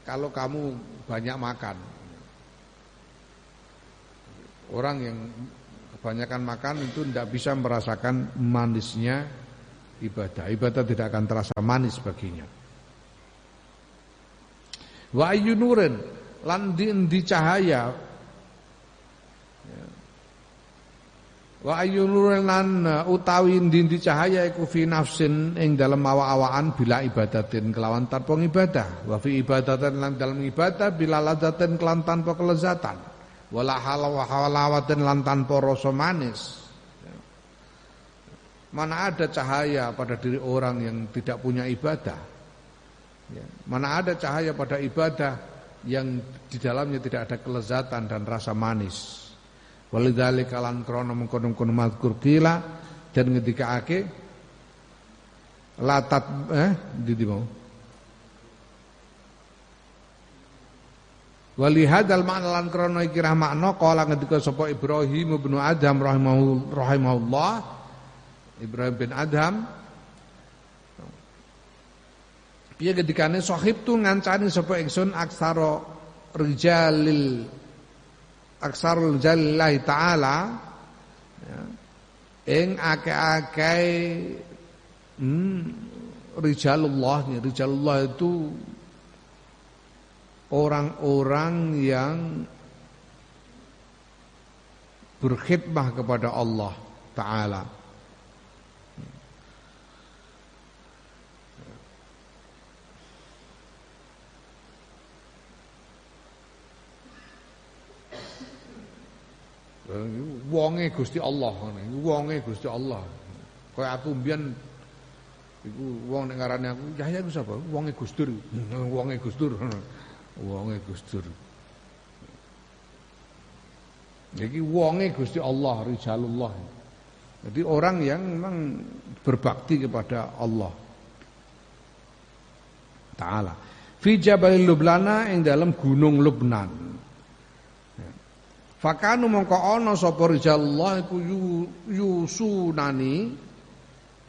kalau kamu banyak makan. Orang yang kebanyakan makan itu tidak bisa merasakan manisnya ibadah. Ibadah tidak akan terasa manis baginya. Wa ayyunurin lan di cahaya. Wa ayyunurin lan utawi di cahaya iku fi nafsin ing dalem awa-awaan bila ibadatin kelawan tanpa ibadah. Wa fi ibadatin lan dalem ibadah bila ladatin kelan tanpa kelezatan. Wala halawatin lan tanpa rasa manis. Mana ada cahaya pada diri orang yang tidak punya ibadah ya. Mana ada cahaya pada ibadah yang di dalamnya tidak ada kelezatan dan rasa manis. Walidzalika lan krana mengkono-kono mazkur kila dan ngendikaake latat ndi mau walihadzal ma'na lan krana iki makna kala ngendika sapa Ibrahim bin Adham rahimahullah Ibrahim bin Adham piye ketikane sahib tu ngancani sapa ingsun aksara rijalil aksarul jalillahi ta'ala ya, ing akeh-akeh rijalullah itu orang-orang yang berkhidmah kepada Allah Ta'ala. Wonge Gusti Allah, wonge Gusti Allah. Kaya aku mbiyen iku wong nek ngarani aku, Yahya iku sapa? Wonge Gus Dur. Wonge Gus Dur. Wonge Gus Dur. Jadi wonge Gusti Allah, rijalullah. Jadi orang yang memang berbakti kepada Allah Ta'ala. Fi Jabal Lublana ing dalam gunung Lubnan. Fakanu mongko ana sapa rijalullah iku yusunani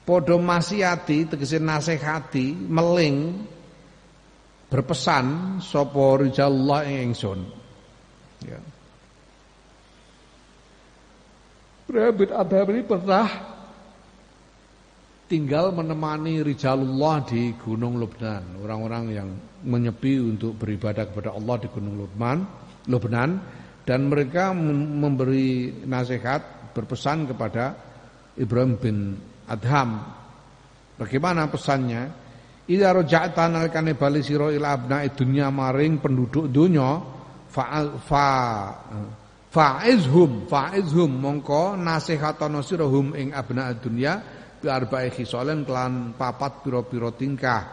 padha masihati tegese nasihati meling berpesan sapa rijalullah ing ingsun. Ya. Bin Adham ini pernah tinggal menemani rijalullah di Gunung Lubnan, orang-orang yang menyepi untuk beribadah kepada Allah di Gunung Lubnan, dan mereka memberi nasihat, berpesan kepada Ibrahim bin Adham. Bagaimana pesannya? Idza raja'ta nalikane bali sira ila abna'i dunya maring penduduk donya fa'izhum mongko nasihatono sira hum ing abna'i dunya bi arba'i khisalin kelan papat pira-pira tingkah.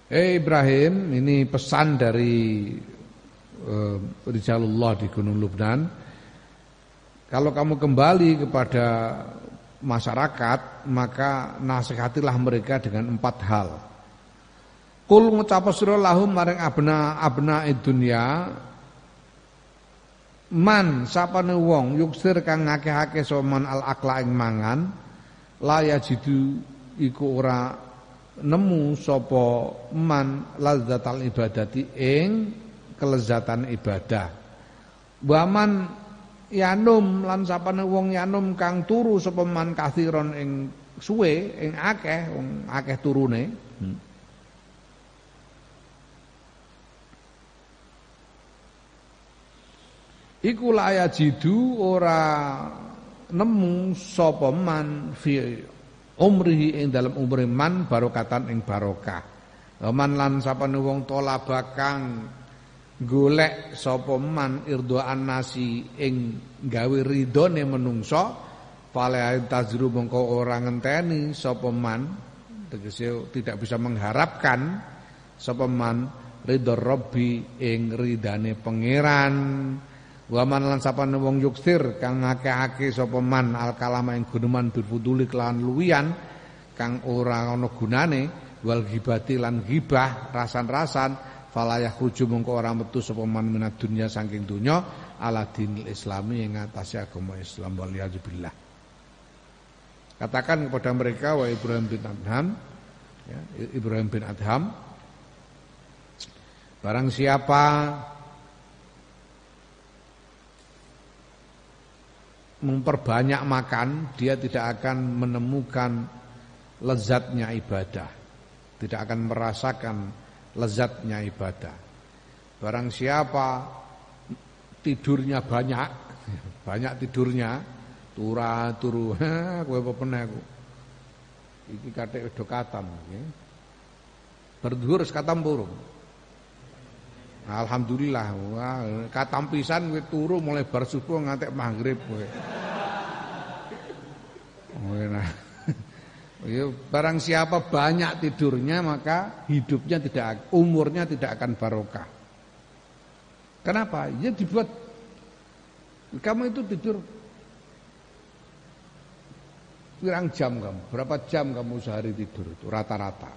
Ibrahim, ini pesan dari rijalullah di Gunung Lubnan. Kalau kamu kembali kepada masyarakat, maka nasihatilah mereka dengan 4 hal. Kul ngucapa sira lahum maring abna dunya man sapane wong yuksir kang ngakeh-akeh soman al akla ing mangan la yajidu iku ora nemu sapa man lazzatal ibadati ing kelezatan ibadah. Waman yanum lan sapane wong yanum kang turu sapa man kathiron ing suwe ing akeh wong akeh turune. Iku la yajidu ora nemu sapa man fi umrihi ing dalam umri man barokatan ing barokah. Man lan sapane wong tolaba kang golek sapa man irdoan nasi ing gawe ridone menungso fala tazru mongko ora ngenteni sapa man, tegese tidak bisa mengharapkan sapa man ridho Rabbi ing ridane pangeran. Wa man lan sapane wong yuksir kang ngakeh-akeh sapa man al kalama ing guneman berfuduli kelawan luwian kang ora ana gunane wal ghibati lan ghibah rasan-rasan fala yakhruju mongko ora metu sapa man minad dunya saking donya ala dinil islami ing atase agama Islam wal billah. Katakan kepada mereka wa Ibrahim bin Adham, ya, Ibrahim bin Adham, barang siapa memperbanyak makan, dia tidak akan menemukan lezatnya ibadah, tidak akan merasakan lezatnya ibadah. Barang siapa tidurnya banyak tidurnya, turu, kowe apa meneh aku. Iki kathik do katam nggih. Berduhur katam purung. Alhamdulillah, wah, katam pisan kowe turu mulai bar subuh ngantek maghrib kowe. Nah. Barang siapa banyak tidurnya maka hidupnya umurnya tidak akan barokah. Kenapa? Ya dibuat kamu itu tidur pirang jam kamu? Berapa jam kamu sehari tidur itu rata-rata?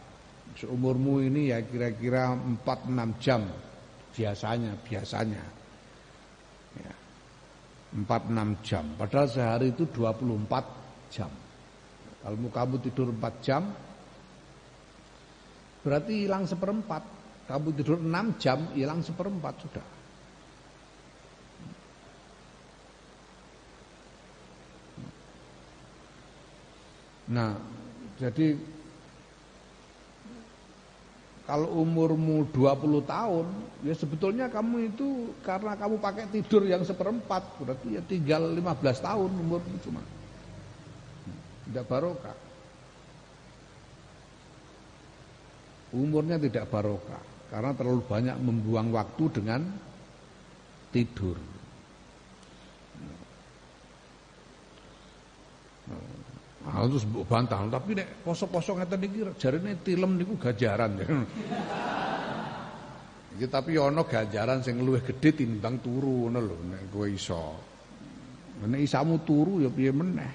Seumurmu ini ya kira-kira 4-6 jam. Biasanya ya, 4-6 jam. Padahal sehari itu 24 jam. Kalau kamu tidur 4 jam, berarti hilang 1/4. Kamu tidur 6 jam, hilang 1/4 sudah. Nah, jadi kalau umurmu 20 tahun, ya sebetulnya kamu itu karena kamu pakai tidur yang 1/4, berarti ya tinggal 15 tahun umurmu cuma. Tidak barokah. Umurnya tidak barokah karena terlalu banyak membuang waktu dengan tidur. Ah terus mbok bantah, tapi nek poso-poso ngeten iki jarene tilem niku ganjaran. Iki tapi ana ganjaran sing luwih gedhe tinimbang turu ngono lho nek kowe iso. Nek isamu turu ya piye meneh.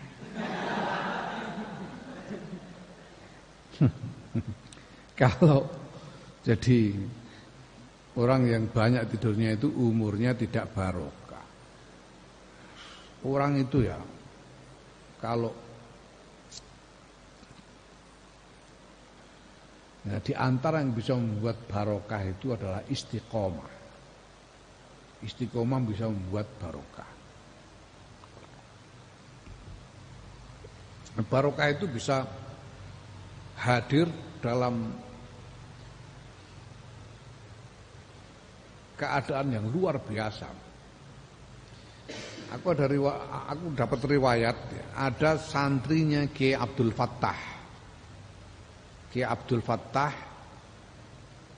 Kalau jadi orang yang banyak tidurnya itu umurnya tidak barokah. Orang itu ya kalau nah, di antara yang bisa membuat barokah itu adalah istiqomah. Istiqomah bisa membuat barokah. Barokah itu bisa hadir dalam keadaan yang luar biasa. Aku dapat riwayat ada santrinya Kiai Abdul Fattah. Kiai Abdul Fattah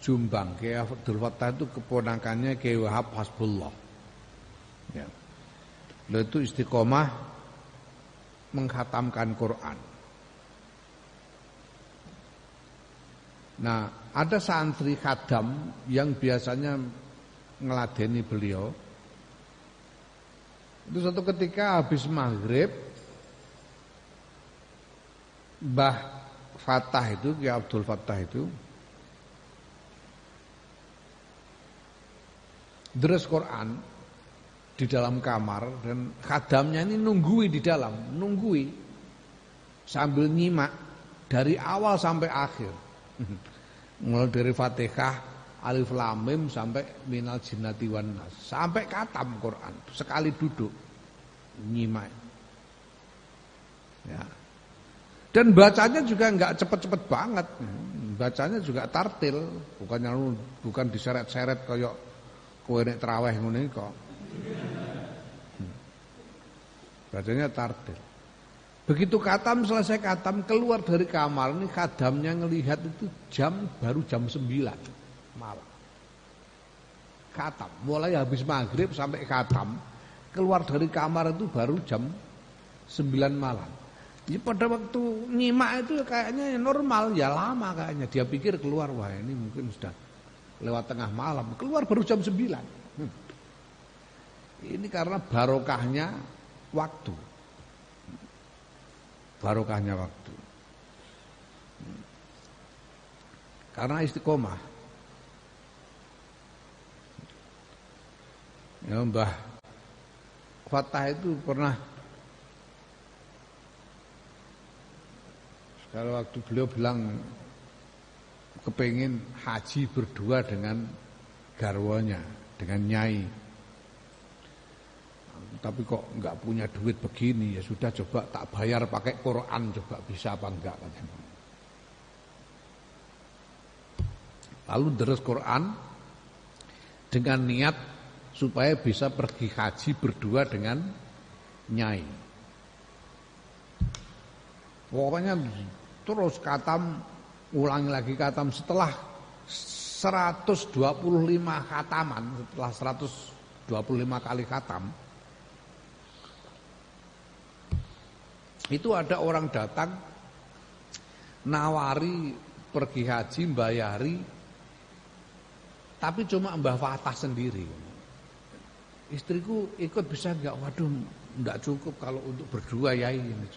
Jombang. Kiai Abdul Fattah itu keponakannya Kiai Wahab Hasbullah. Ya. Lalu itu istiqomah menghatamkan Quran. Nah, ada santri khadam yang biasanya ngeladeni beliau. Itu suatu ketika habis maghrib, Mbah Fattah itu, Kiai Abdul Fattah itu deres Quran di dalam kamar dan khadamnya ini nunggui di dalam, sambil nyimak dari awal sampai akhir. Mulai dari Fatihah, Alif Lam Mim sampai Minal Jinnati wan Nas, sampai khatam Quran sekali duduk nyimak. Ya. Dan bacanya juga enggak cepet-cepet banget. Bacanya juga tartil, bukan diseret-seret kayak kowe nek traweh ngene kok. Bacanya tartil. Begitu khatam selesai khatam keluar dari kamar ini khadamnya ngelihat itu baru jam 9 malam. Khatam, mulai habis maghrib sampai khatam keluar dari kamar itu baru jam 9 malam. Ya, pada waktu nyimak itu kayaknya normal, ya lama kayaknya. Dia pikir keluar, wah ini mungkin sudah lewat tengah malam. Keluar baru jam 9. Ini karena barokahnya waktu. Barokahnya waktu. Karena istiqomah. Ya, Mbah Fattah itu pernah kalau waktu beliau bilang kepengin haji berdua dengan garwanya, dengan nyai. Tapi kok enggak punya duit begini, ya sudah coba tak bayar pakai Quran, coba bisa apa enggak katanya. Lalu deres Quran dengan niat supaya bisa pergi haji berdua dengan nyai. Pokoknya terus khatam, ulangi lagi khatam setelah 125 khataman, setelah 125 kali khatam. Itu ada orang datang nawari pergi haji, bayari, tapi cuma Mbah Fattah sendiri. Istriku ikut bisa enggak? Waduh, enggak cukup kalau untuk berdua yai ini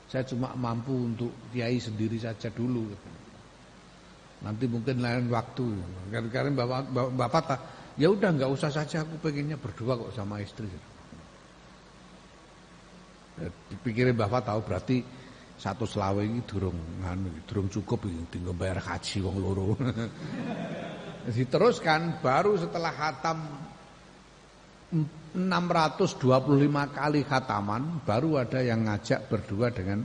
saya cuma mampu untuk kiai sendiri saja dulu. Nanti mungkin lain waktu. Karena Mbak Fattah, ya udah nggak usah saja, aku pengennya berdua kok sama istri. Dipikirin Mbak Fattah, berarti 120 ini durung cukup ini, tinggal bayar haji wong loro. Diteruskan baru setelah khatam 625 kali khataman baru ada yang ngajak berdua dengan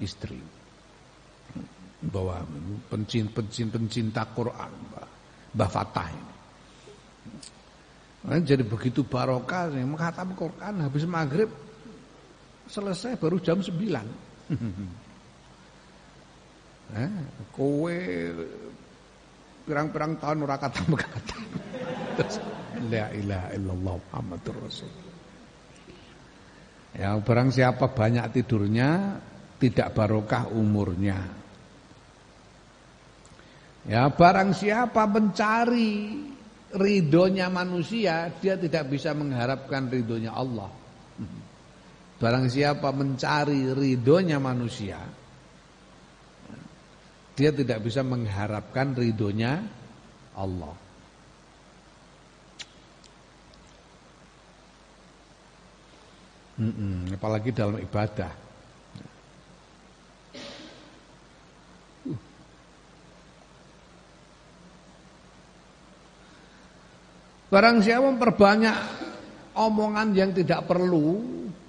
istri. Bahwa pencinta Quran Mbah Fattah ini. Jadi begitu barokah menghatam Quran habis maghrib selesai baru jam 9. Kowe pirang-pirang tahun ora khatam. La ilaha illallah Muhammadur Rasul. Ya, barang siapa banyak tidurnya tidak barokah umurnya. Ya, barang siapa mencari ridhonya manusia, dia tidak bisa mengharapkan ridhonya Allah. Barang siapa mencari ridhonya manusia, dia tidak bisa mengharapkan ridhonya Allah. Apalagi dalam ibadah. Barang siapa memperbanyak omongan yang tidak perlu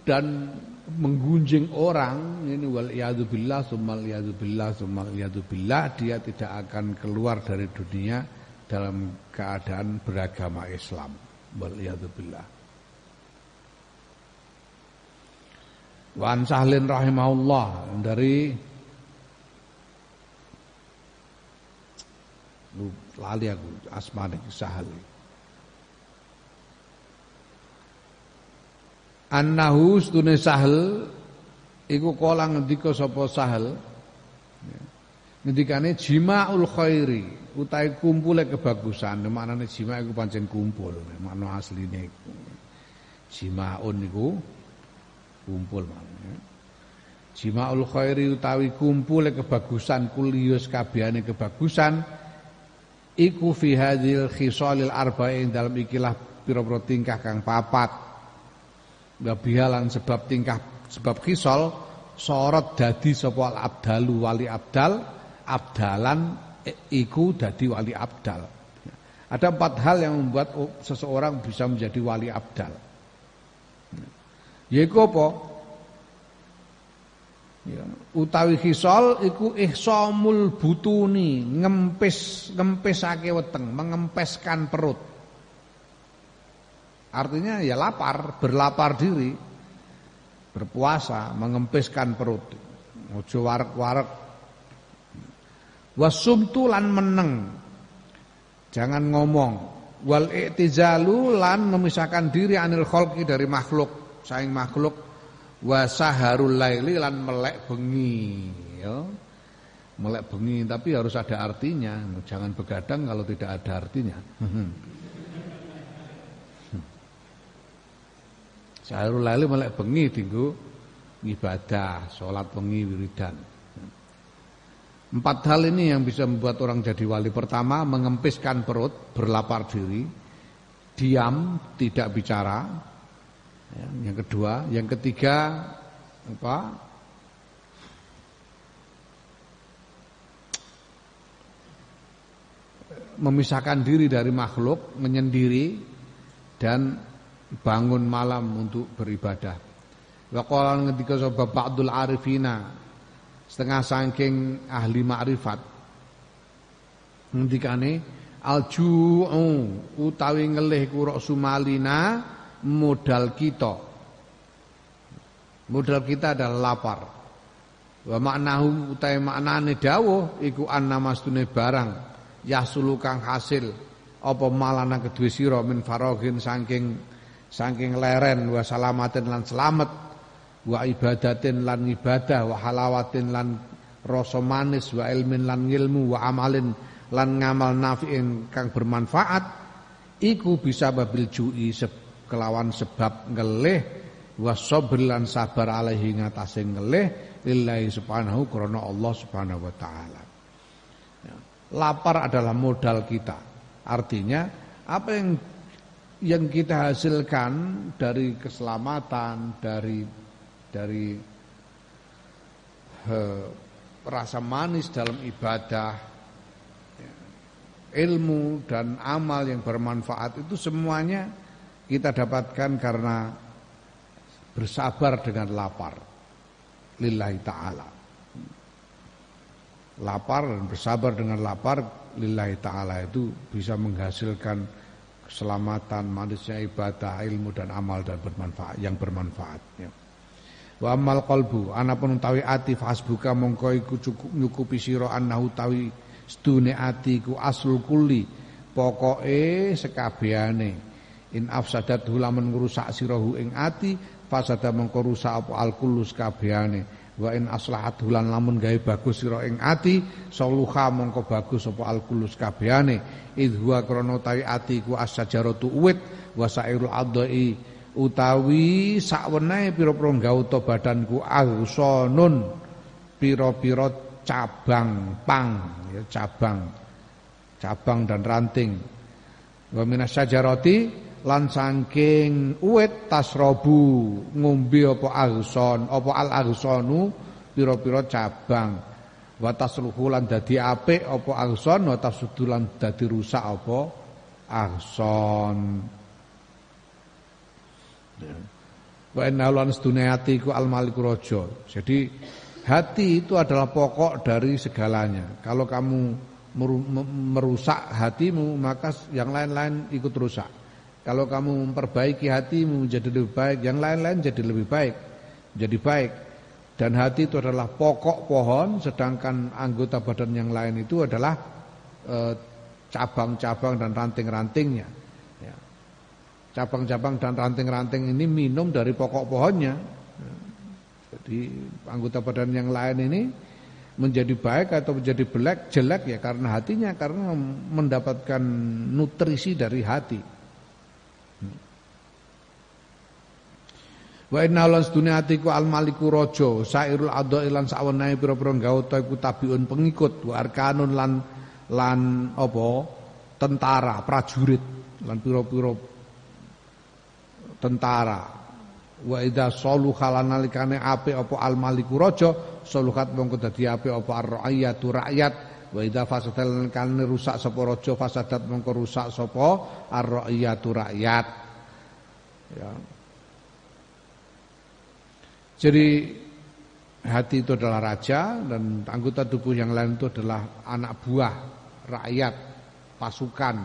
dan menggunjing orang, ini wal iyadzubillah summal iyadzubillah, dia tidak akan keluar dari dunia dalam keadaan beragama Islam. Wal iyadzubillah. Wa an Sahlin rahimahullah, dari lali aku asmane Sahal. Annahu stune Sahal iku kala ngendika sapa Sahal, ngendikane jima'ul khairi utahe kumpule kebagusan. Maknane jima' iku pancen kumpul, makna asline iku jima'un niku kumpul maknane. Jima'ul khairi utawi kumpule kebagusan, kuliyus kabehane kebagusan iku fi hadhil khisalil arba'in, dalam ikilah pira-pira tingkah kang papat. Bihalan sebab tingkah sebab khisal sorot dadi sapa al abdalu wali abdal, abdalan iku dadi wali abdal. Ada 4 hal yang membuat seseorang bisa menjadi wali abdal. Yaiku apa? Ya, utawi khisal iku ihsamul butuni, ngempisake weteng, mengempeskan perut. Artinya ya lapar, berlapar diri, berpuasa, mengempiskan perut. Ojo warek-warek. Wasumtu lan meneng, jangan ngomong. Wal i'tizalu lan memisahkan diri anil khalqi, dari makhluk, saing makhluk. Wasaharul laili lan melek bengi, ya. Melek bengi tapi harus ada artinya. Jangan begadang kalau tidak ada artinya. Saharul laili melek bengi dinggo ibadah, salat bengi, wiridan. 4 hal ini yang bisa membuat orang jadi wali. Pertama, mengempiskan perut, berlapar diri, diam, tidak bicara. Yang kedua, yang ketiga apa? Memisahkan diri dari makhluk, menyendiri dan bangun malam untuk beribadah. Wa qala ngendika sapa ba'dul arifina, setengah saking ahli makrifat, ngendikane alju'u utawi ngelih kurok sumalina, modal kita. Modal kita adalah lapar. Wa maknahu utawi maknane dawuh iku annamastune barang yasulu kang hasil apa malana kedue sira min faraghin saking leren, wa salamatin lan selamat, wa ibadatin lan ibadah, wa halawatin lan rasa manis, wa ilmin lan ilmu, wa amalin lan ngamal nafi'in kang bermanfaat, iku bisa babil ju'i kelawan sebab ngelih, wa sabr lan sabar alaihi ngatasé ngelih lillahi subhanahu, krana Allah subhanahu wa ta'ala. Lapar adalah modal kita. Artinya apa yang kita hasilkan dari keselamatan, dari rasa manis dalam ibadah, ilmu dan amal yang bermanfaat, itu semuanya kita dapatkan karena bersabar dengan lapar lillahi ta'ala. Lapar dan bersabar dengan lapar lillahi ta'ala itu bisa menghasilkan keselamatan, manisnya ibadah, ilmu dan amal dan bermanfaat, yang bermanfaat, ya. Wa amal qalbu, anapun utawi ati fasbuka mongko iku cukup nyukupi sira annahu utawi sedune ati iku aslul kulli, pokoke sekabehane. In afsadat lamun ngrusak sirahu ing ati fasada mongko rusak apa alkulus kabehane wa in aslahat hulan lamun gawe bagus sira ing ati soluha mongko bagus apa alkulus kabehane idhuwa krana utawi ati ku asyajaratu uwit wa sairul adai utawi sakwenehe pira-pira gauta badanku aghsonun pira-pira cabang pang ya cabang dan ranting wa minasyajarati lan saking uwit tasrobu ngombe apa aghson apa al aghsonu pira-pira cabang wa tasluhu lan dadi apik apa aghson wa tafsudu lan dadi rusak apa aghson wa inna lan sedune ati iku al maliku raja. Jadi hati itu adalah pokok dari segalanya. Kalau kamu merusak hatimu maka yang lain-lain ikut rusak. Kalau kamu memperbaiki hatimu menjadi lebih baik, yang lain-lain jadi lebih baik, jadi baik. Dan hati itu adalah pokok pohon, sedangkan anggota badan yang lain itu adalah cabang-cabang dan ranting-rantingnya. Ya. Cabang-cabang dan ranting-ranting ini minum dari pokok pohonnya. Jadi anggota badan yang lain ini menjadi baik atau menjadi jelek ya karena hatinya, karena mendapatkan nutrisi dari hati. Wa inna lan sedunia atiku al maliku raja sairul adai lan sawenehe pira-pira gauta iku tabiun pengikut wa arkanun lan apa tentara prajurit lan pira-pira tentara wa idza saluha lan nalikane apik apa al maliku raja saluhat mongko dadi apik apa ar-raiyatu rakyat wa idza fasadal kan rusak sapa raja fasadat mongko rusak sapa ar-raiyatu rakyat ya. Jadi hati itu adalah raja dan anggota tubuh yang lain itu adalah anak buah, rakyat, pasukan,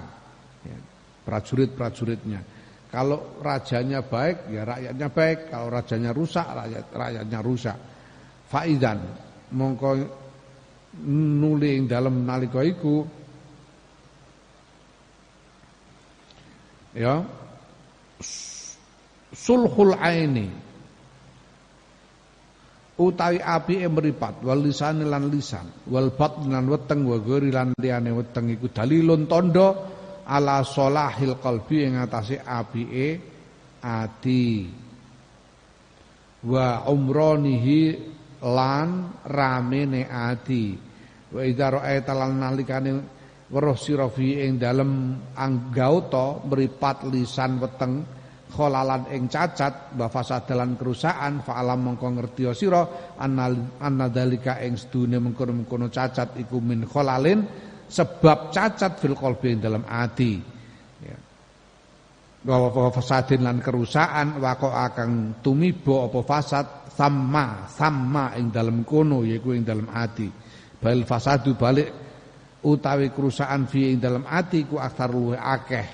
ya, prajurit-prajuritnya. Kalau rajanya baik, ya rakyatnya baik. Kalau rajanya rusak, rakyatnya rusak. Faidan mongko nuli ing dalem nalika iku ya sulhul aini utawi api mripat wal lisan lan lisan wal batn lan weteng wa gori lan liyane weteng iku dalilun tondo ala solahil qalbi ing atase apike ati wa umronihi lan ramene ati wa idza ra'aita lan nalikane weruh sira fi ing dalem anggauta mripat lisan weteng kholalan ing cacat wa fasadalan kerusakan fa alam mongko ngerti sira annadzalika ing sedune mengkono-mengkono cacat iku min kholalin sebab cacat fil qalbi ing dalam ati ya wa fasadin lan kerusakan waqo akang tumiba apa fasad sama ing dalam kono yaiku ing dalam ati bal fasadu balik utawi kerusakan fi ing dalam ati ku akthar luwih akeh.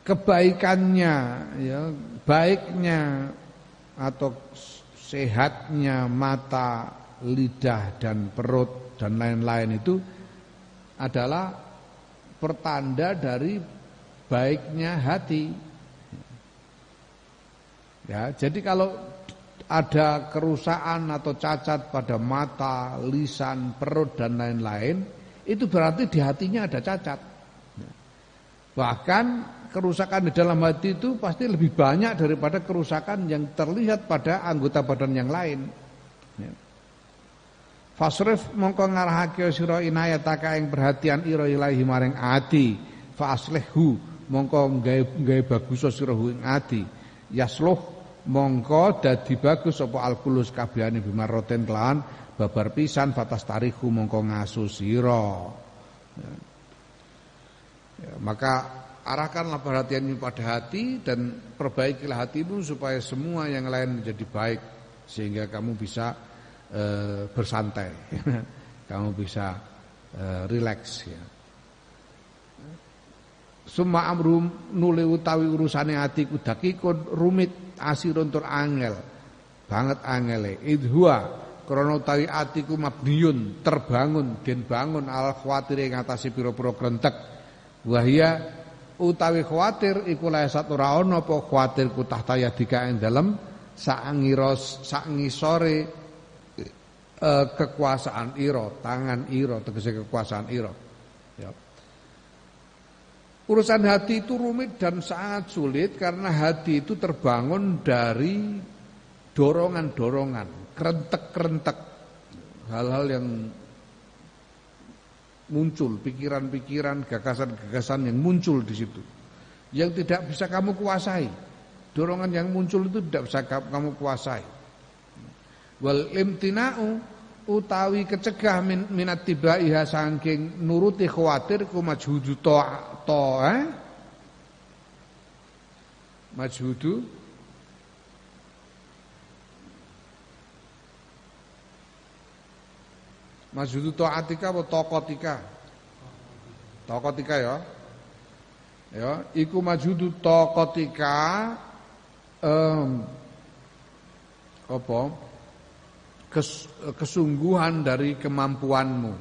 Kebaikannya ya, baiknya atau sehatnya mata, lidah dan perut dan lain-lain itu adalah pertanda dari baiknya hati. Ya, jadi kalau ada kerusakan atau cacat pada mata, lisan, perut dan lain-lain, itu berarti di hatinya ada cacat. Bahkan kerusakan di dalam hati itu pasti lebih banyak daripada kerusakan yang terlihat pada anggota badan yang lain. Fasrif mongko ngarahake sira inayataka ing perhatian ira ilahi maring ati fa aslihhu mongko gawe bagus sira ing ati yasluh mongko dadi bagus apa alkulus kabehane bimaroten kelawan babar pisan fatas tarihu mongko ngaso sira ya, maka arahkanlah perhatianmu pada hati dan perbaikilah hatimu supaya semua yang lain menjadi baik sehingga kamu bisa bersantai kamu bisa rileks ya. Summa amrum nuli utawi urusane ati ku dakikun rumit asirun tur angel banget angele idhua krana utawi ati ku mabniyun terbangun den bangun al khawatir ing atase pira-pira krentek wahia utawi khawatir iku laesat ora ana apa khawatir ku tahta yadika ing dalem sak ngisore kekuasaan ira tangan ira tegese kekuasaan ira ya. Urusan hati itu rumit dan sangat sulit karena hati itu terbangun dari dorongan-dorongan, kerentek-kerentek, hal-hal yang muncul, pikiran-pikiran, gagasan-gagasan yang muncul di situ, yang tidak bisa kamu kuasai. Dorongan yang muncul itu tidak bisa kamu kuasai. Wal imtina'u utawi kecegah minat tibaiha saking nuruti khawatir ku majhudu majhudu ta'atika apa tokotika ya iku majhudu tokotika apa kesungguhan dari kemampuanmu.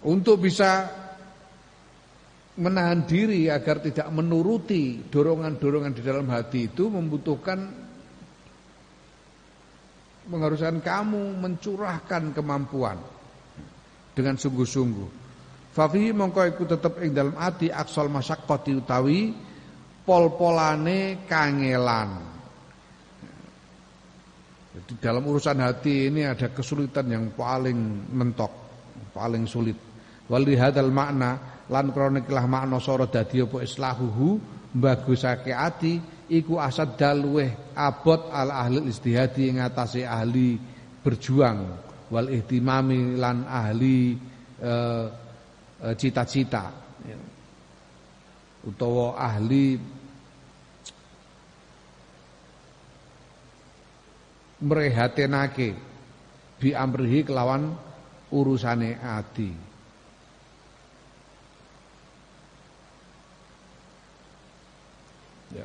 Untuk bisa menahan diri agar tidak menuruti dorongan-dorongan di dalam hati itu mengharuskan kamu mencurahkan kemampuan dengan sungguh-sungguh. Fafihi mongko iku tetep ing dalam ati aksal masyaqqati utawi pol-polane kangelan. Jadi dalam urusan hati ini ada kesulitan yang paling mentok, paling sulit. Wali hadal makna lan kronikilah makna sora dadi apa islahuhu mbagusake ati iku asad dalweh abot al ahli istihadi ing atase ahli berjuang wal ihtimami lan ahli cita-cita utawa ahli mrehatenake bi amrihi kelawan urusane ati. Ya.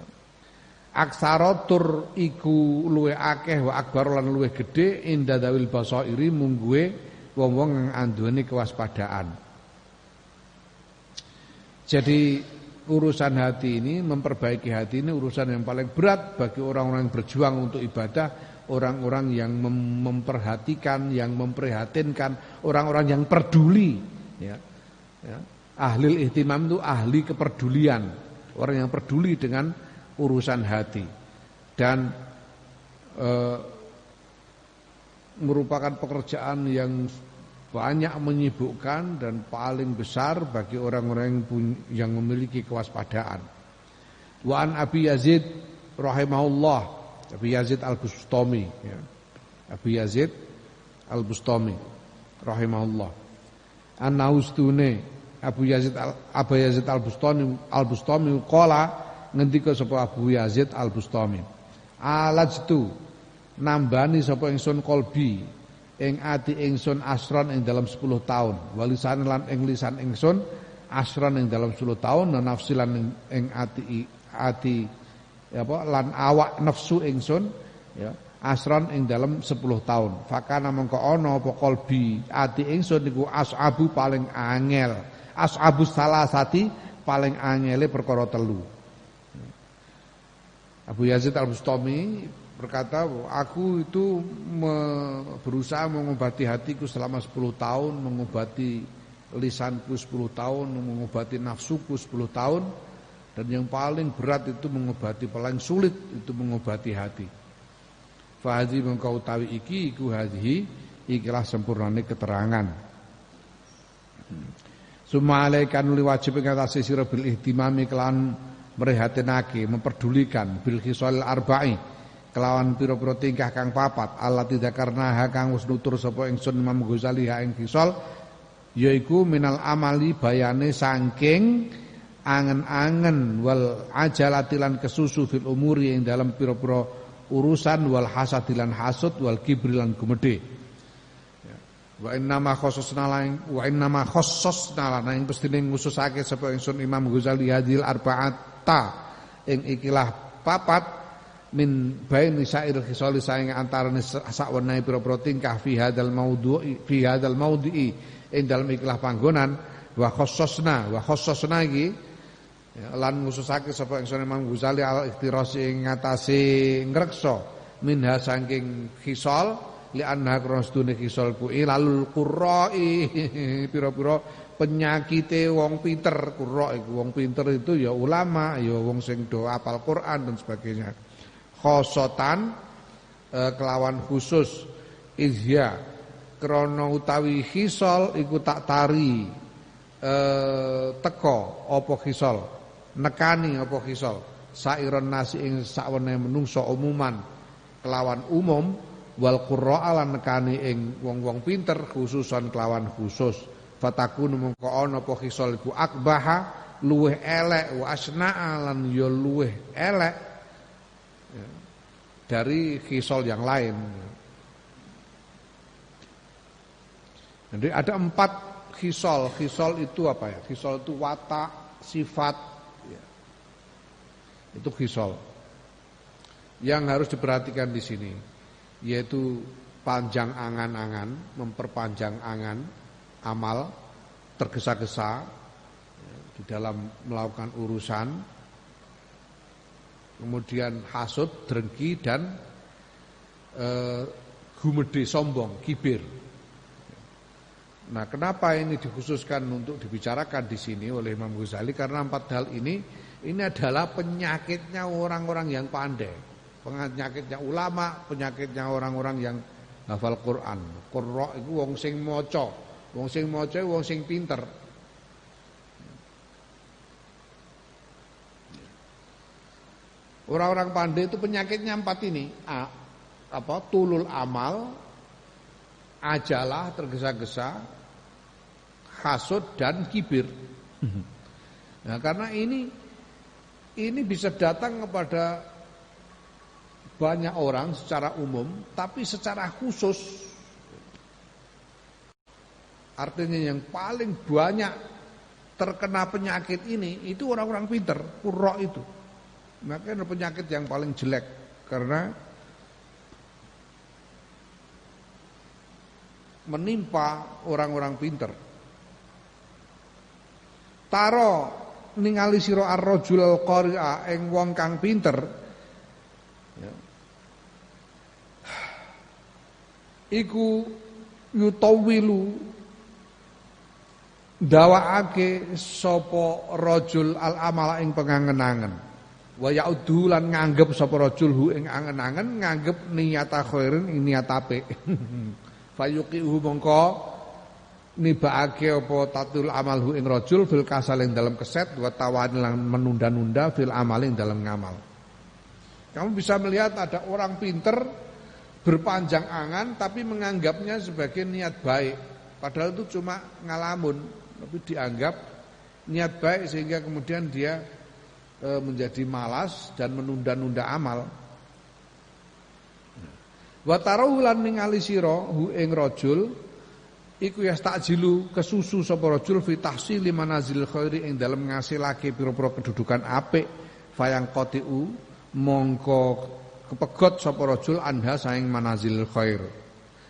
Aksaratur iku luwih akeh wa akbar lan luwih gedhe inda dawil basairi mungguhe wong-wong yang anduweni kewaspadaan. Jadi urusan hati ini, memperbaiki hati ini urusan yang paling berat bagi orang-orang yang berjuang untuk ibadah, orang-orang yang memperhatikan, yang memprihatinkan, orang-orang yang peduli. Ya. Ya. Ahli ihtimam itu ahli kepedulian, orang yang peduli dengan urusan hati dan merupakan pekerjaan yang banyak menyibukkan dan paling besar bagi orang-orang yang memiliki kewaspadaan. Wa an Abi Yazid rahimahullah, Abi Yazid Al-Bustami, ya. Abi Yazid Al-Bustami rahimahullah. An-Naustune Abu Yazid Al-Bustami qala ngendika sapa Abu Yazid Al-Bustami. Alajtu nambani sapa ingsun qalbi ing ati ingsun asron ing dalam 10 tahun walisan lan ing lisan ingsun asron ing dalam 10 tahun dan nafsi lan ing ati apa lan awak nafsu ingsun ya asron ing dalam 10 tahun fakana mengko ana apa qalbi ati ingsun niku asabu paling angel asabu salasati paling angele perkara telu. Abu Yazid Al-Bustami berkata, aku itu berusaha mengobati hatiku selama 10 tahun, mengobati lisanku 10 tahun, mengobati nafsuku 10 tahun, dan yang paling berat itu mengobati, paling sulit itu mengobati hati. Fahadhi mengkau tawi iki, iku hadhi, ikilah sempurnane keterangan. Summa alaikan uli wajib ingatasi sira bil ihtimami kelan merihatinake, memperdulikan bil khisal arba'i kelawan pira-pira tingkah kang papat Allah tidak karena kang wis nutur sapa ingsun Imam Ghazali ha ing kisal yaiku minal amali bayane saking angen-angen wal ajalatilan kesusu fil umuri ing dalam pira-pira urusan wal hasadilan hasud wal kibrilan gumedhe wa innama khassasna lan pestine ngususake sapa ingsun Imam Ghazali hadil arba'ata ing ikilah papat min baini sa'ir khisali saing antarane sakwenehe pira-pira tingkah fi hadzal maudhi'i ing dalem ikhlas panggonan wa khassasna iki lan ngususake sapa ingsun Imam Ghazali al ikhtirasi ing ngatasi ngreksa minha saking khisal li anna krasdune khisal ku ilalul qurra'i pira-pira penyakite wong pinter. Qurra iku wong pinter itu ya ulama, ya wong sing do apal Quran dan sebagainya. Khosotan kelawan khusus izya krana utawi khisal iku tak tari teko apa khisal nekani apa khisal sairon nasi ing sakwene menungso umuman kelawan umum wal qurra lan nekani ing wong-wong pinter khususan kelawan khusus fatakun mongko ana apa khisal iku akbaha luweh elek wa asna'a lan ya luweh elek dari khisal yang lain. Jadi ada 4 khisal. Khisal itu apa ya? Khisal itu watak, sifat ya. Itu khisal. Yang harus diperhatikan di sini yaitu panjang angan-angan, memperpanjang angan, amal, tergesa-gesa ya, di dalam melakukan urusan. Kemudian hasud, drengki dan gumede, sombong, kibir. Nah, kenapa ini dikhususkan untuk dibicarakan di sini oleh Imam Ghazali? Karena 4 hal ini adalah penyakitnya orang-orang yang pandai, penyakitnya ulama, penyakitnya orang-orang yang hafal Quran. Qurra itu wong sing maca, wong sing pinter. Orang-orang pandai itu penyakitnya 4 ini. Tulul amal, ajalah, tergesa-gesa, hasud dan kibir. Nah, karena ini bisa datang kepada banyak orang secara umum, tapi secara khusus artinya yang paling banyak terkena penyakit ini itu orang-orang pinter, qurra itu. Makanya penyakit yang paling jelek karena menimpa orang-orang pinter. Taro ningali sira ar-rajul al-qari'a ing wong kang pinter ya. Iku yutawilu dawaake sapa rajul al-amala ing pengangen-angen. Wa ya'udhu lan nganggep sapa rajul hu ing angen-angen nganggep niyata khairin ing niat apik. Fayuqihu mongko nibake apa tatul amalhu ing rajul fil kasal ing dalam keset wa tawani lan menunda-nunda fil amal ing dalam ngamal. Kamu bisa melihat ada orang pinter berpanjang angan tapi menganggapnya sebagai niat baik. Padahal itu cuma ngalamun, tapi dianggap niat baik sehingga kemudian dia menjadi malas dan menunda-nunda amal. Wa tarahu lan ningali sira hu ing rajul iku yastajilu kesusu sapa rajul fi tahsili manazil khairi ing dalem ngasilake pira-pira kedudukan apik fayang qatiu mongko kepegot sapa rajul anha saing manazil khair.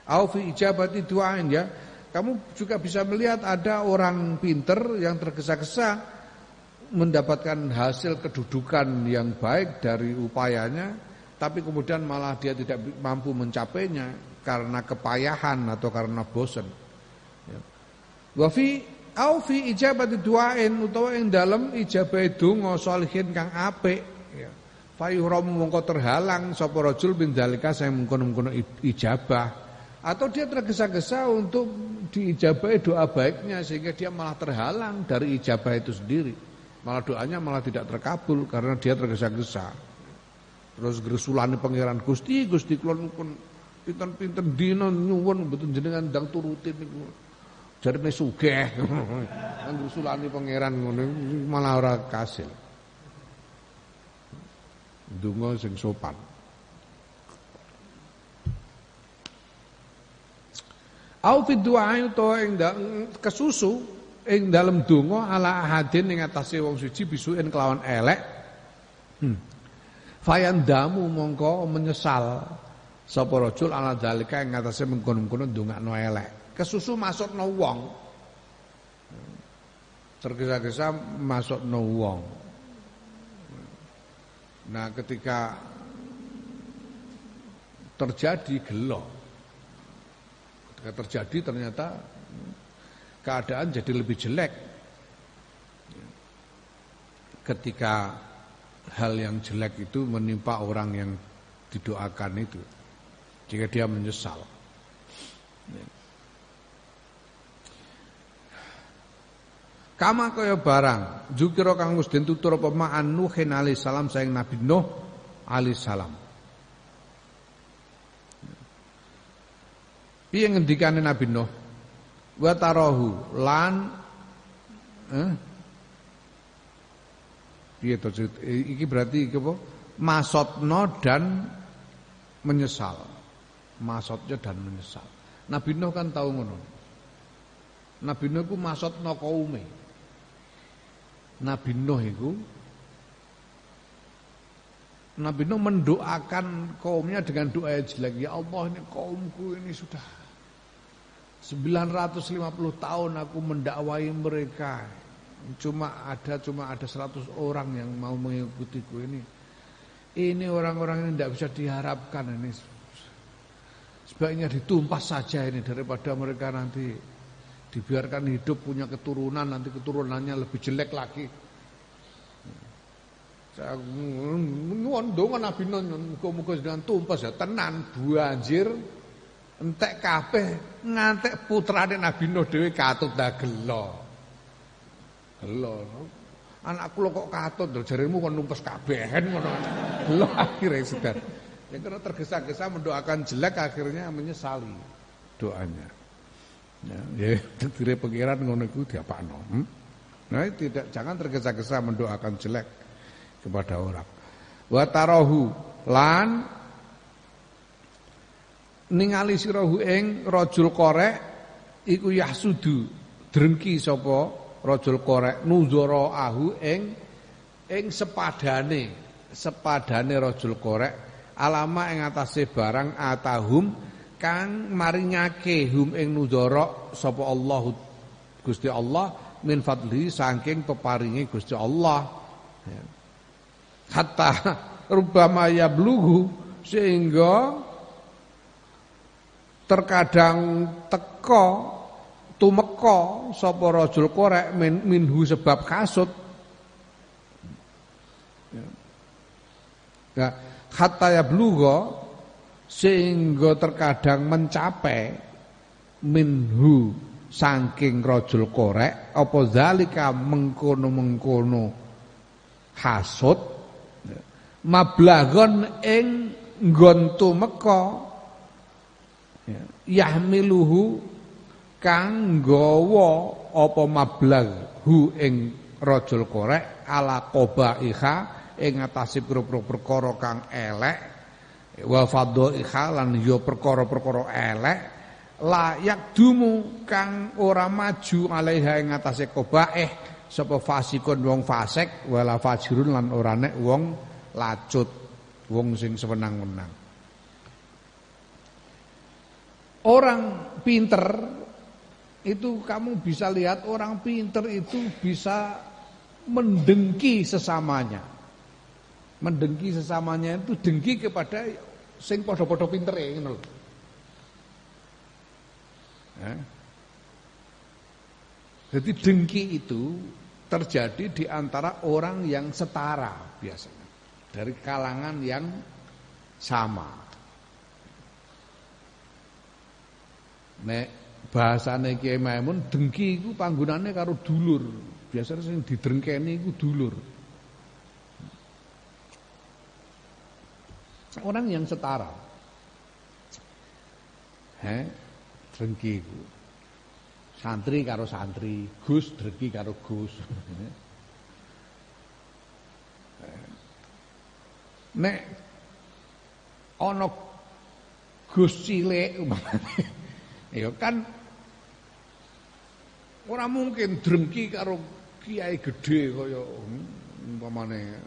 Au fi ijabati du'ain ya. Kamu juga bisa melihat ada orang pinter yang tergesa-gesa mendapatkan hasil kedudukan yang baik dari upayanya, tapi kemudian malah dia tidak mampu mencapainya karena kepayahan atau karena bosan. Wa fi au fi ijabati du'ain utawa ing dalem ijabah donga sholihin kang apik ya. Fayuhram mongko terhalang sapa rajul bin dzalika saya mengkono-mengkono ijabah, atau dia tergesa-gesa untuk diijabahi doa baiknya sehingga dia malah terhalang dari ijabah itu sendiri. Malah doanya malah tidak terkabul karena dia tergesa-gesa. Terus gresulane pangeran Gusti kula pun pinten-pinten dina nyuwun mboten jenengan ndang turutin niku. Jarene sugih. Nang gresulane pangeran ngono malah ora kasil. Donga sing sopan. Au fi du'a to ing kesusu ing dalem donga ala ahadin ing atase wong suci bisuin kelawan elek. Fayandamu mongko menyesal sapa rajul ala dalika ing atase mengkono-kono ndongakno elek. Kesusu masukno wong. Tergesa-gesa masukno wong. Nah, ketika terjadi gelo. Ketika terjadi ternyata keadaan jadi lebih jelek. Ketika hal yang jelek itu menimpa orang yang didoakan itu, jika dia menyesal. Kama kaya barang zukira kang wis den tutur apa ma'an Nuhin alaihi salam saing Nabi Nuh alaihi salam. Piye ngendikane Nabi Nuh? Wa tarahu lan piye to iki berarti iki apa? Masotno dan menyesal. Masotnya dan menyesal. Nabi Nuh kan tahu ngono. Nabi Nuh iku masotno kaume. Nabi Nuh mendoakan kaumnya dengan doa yang jelek. Ya Allah, ini kaumku ini sudah 950 tahun aku mendakwai mereka. Cuma ada 100 orang yang mau mengikutiku ini. Ini orang-orang ini tidak bisa diharapkan ini. Sebaiknya ditumpas saja ini daripada mereka nanti dibiarkan hidup punya keturunan, nanti keturunannya lebih jelek lagi. Saya ngondong Nabi Nuh muga-muga dengan tumpas ya tenan banjir entek kabeh ngantek putrane Nabi Nuh dhewe katut dah gelo. Gelo. Anakku lho kok katut jaremu kon numpes kabehen ngono. Gelo akhirnya sedar. Ya karena tergesa-gesa mendoakan jelek akhirnya menyesali doanya. Ya, dire pengiran ngono iku diapakno. Nah, jangan tergesa-gesa mendoakan jelek kepada orang. Wa tarahu lan ningali sirahu ing rajul korek iku yahsudu drengki sapa rajul korek nuzara ahu ing sepadane rajul korek alama ing atase barang atahum kang maringake hum ing nudara sapa Allah Gusti Allah min fadli saking peparinge Gusti Allah. Hatta rubama yablughu sehingga terkadang tumeka sapa rajul korek minhu sebab kasut. Ya, hatta yablugha sehingga terkadang mencapai minhu saking rajul korek apa zalika mengkono-mengkono hasud mablaghon ing nggon tumeka yahmiluhu kang nggawa apa mablaghu ing rajul korek ala qabaiha ing atase perkara kang elek wa fadhaiha lan ya perkara-perkara elek layak dumu kang ora maju alaiha ing atase qabaih sapa fasikun wong fasik wala fajirun lan ora nek wong lacut wong sing sewenang-wenang. Orang pinter itu kamu bisa lihat orang pinter itu bisa mendengki sesamanya. Mendengki sesamanya itu dengki kepada sing padha-padha pintere ngono lho. Jadi dengki itu terjadi di antara orang yang setara biasanya, dari kalangan yang sama. Nek bahasane Kiai Maimun dengki iku panggonane karo dulur. Biasanya sing didrengkeni iku dulur. Orang yang setara. Drengki iku. Santri karo santri, Gus drengki karo Gus. Nek ana Gus cilik umpamane. Ya kan ora mungkin drengki karo kiai gedhe kaya umpamane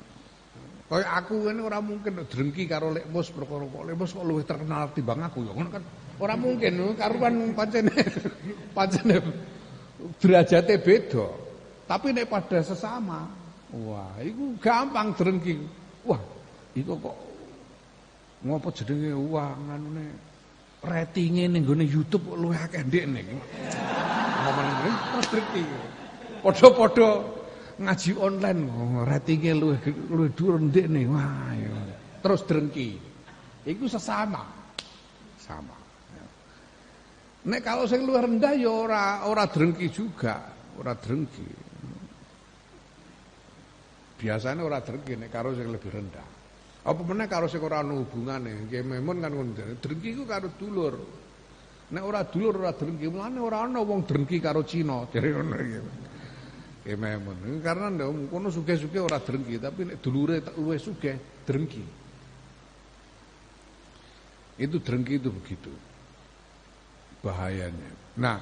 Kaya aku ngene ora mungkin drengki karo Lek Mus perkara kok Lek Mus kok luwih terkenal timbang aku ya ngono kan. Ora mungkin karuan pancene derajate beda. Tapi nek pada sesama, wah iku gampang drengki. Wah, iku kok ngopo jenenge wah nganune ratinge ning gone YouTube kok luwih akeh ndekne. Ngomong ngene terus drengki. Padha-padha ngaji online ratingnya luwih dhuwur ndekne. Wah, ya. Terus drengki. Iku sesama. Sama. Nek kalau sing luwih rendah ya ora drengki juga, ora drengki. Biasanya ora drengki nek karo sing lebih rendah. Apa meneh karo sing ora ono hubungane. Nggih memun kan ngono. Drengki iku karo dulur. Nek ora dulur ora drengki, mulane ora ana wong drengki karo Cina, jare ngono iki. Memang karena ndak kono sugih-sugih ora drengki, tapi nek dulure luwih sugih drengki. Itu drengki itu begitu bahayanya. Nah,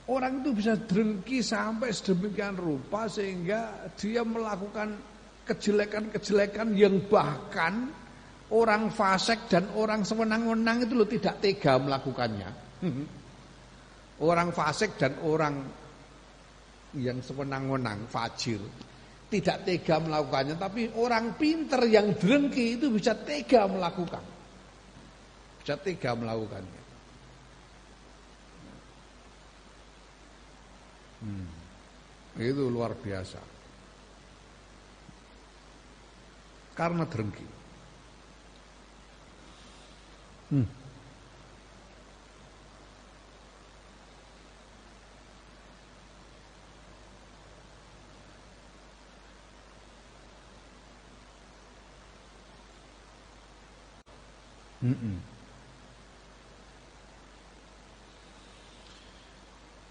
orang itu bisa drengki sampai sedemikian rupa sehingga dia melakukan kejelekan-kejelekan yang bahkan orang fasik dan orang sewenang-wenang itu loh tidak tega melakukannya. Orang fasik dan orang yang sewenang-wenang, fajir, tidak tega melakukannya, tapi orang pinter yang drengki itu bisa tega melakukan. Bisa tega melakukannya. Itu luar biasa. Karena drengki.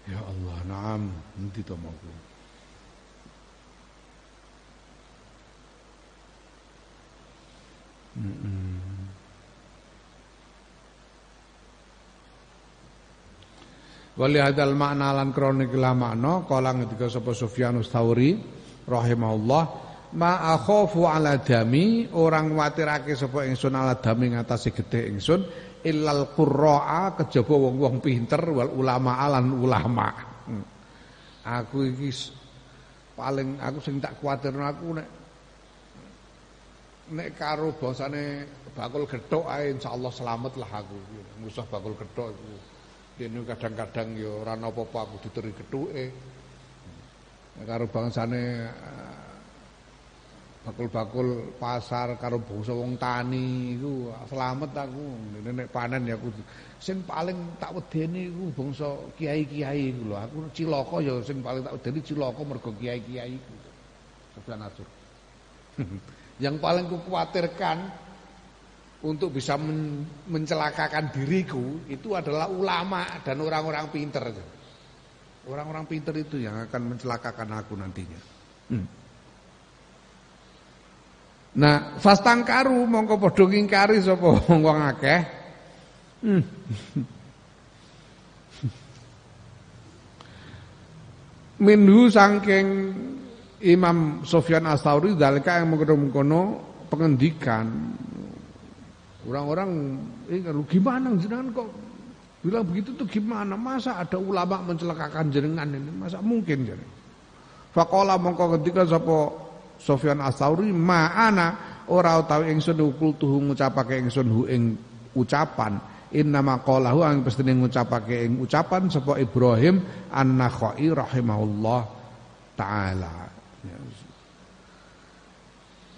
Ya Allah, naam, nanti to monggo. Wali hadal makna lan kronik la makna kala ngendika sapa Sufyanus Tsauri rahimahullah ma akhafu ala dami orang watirake sapa ingsun ala dami ngatasi getih ingsun illal qurra'a kejaba wong-wong pinter wal ulama lan ulama. Aku iki paling aku sing tak kuwatirno aku nek karo basane bakul gethuk ae insyaallah selamat lah aku. Ngusah bakul gethuk iku. Dene kadang-kadang ya ora napa-apa aku diteri gethuke. Nek karo bangsane bakul-bakul pasar karo bangsa wong tani iku selamat aku. Nek panen ya aku sing paling tak wedeni iku bangsa kiai-kiai iku lho. Aku cilaka ya sing paling tak wedeni cilaka mergo kiai-kiai iku. Sofyan Asur. Yang paling kukhawatirkan untuk bisa mencelakakan diriku itu adalah ulama dan orang-orang pinter. Orang-orang pinter itu yang akan mencelakakan aku nantinya. Nah, fastangkaru mongko padha ngingkari sapa wong akeh. Minhu saking Imam Sufyan Ats-Tsauri dalika yang mengkono pengendikan orang-orang gimana jenengan kok bilang begitu tuh gimana, masa ada ulama mencelakakan jenengan ini, masa mungkin jadi. Faqala mongko ketika sapa Sufyan Ats-Tsauri ma'ana ora utawi ingsun kultuhu ngucapake ingsun hu ing ucapan innama qalahu ang pestine ngucapake ing ucapan sapa Ibrahim An-Nakhai rahimahullah taala.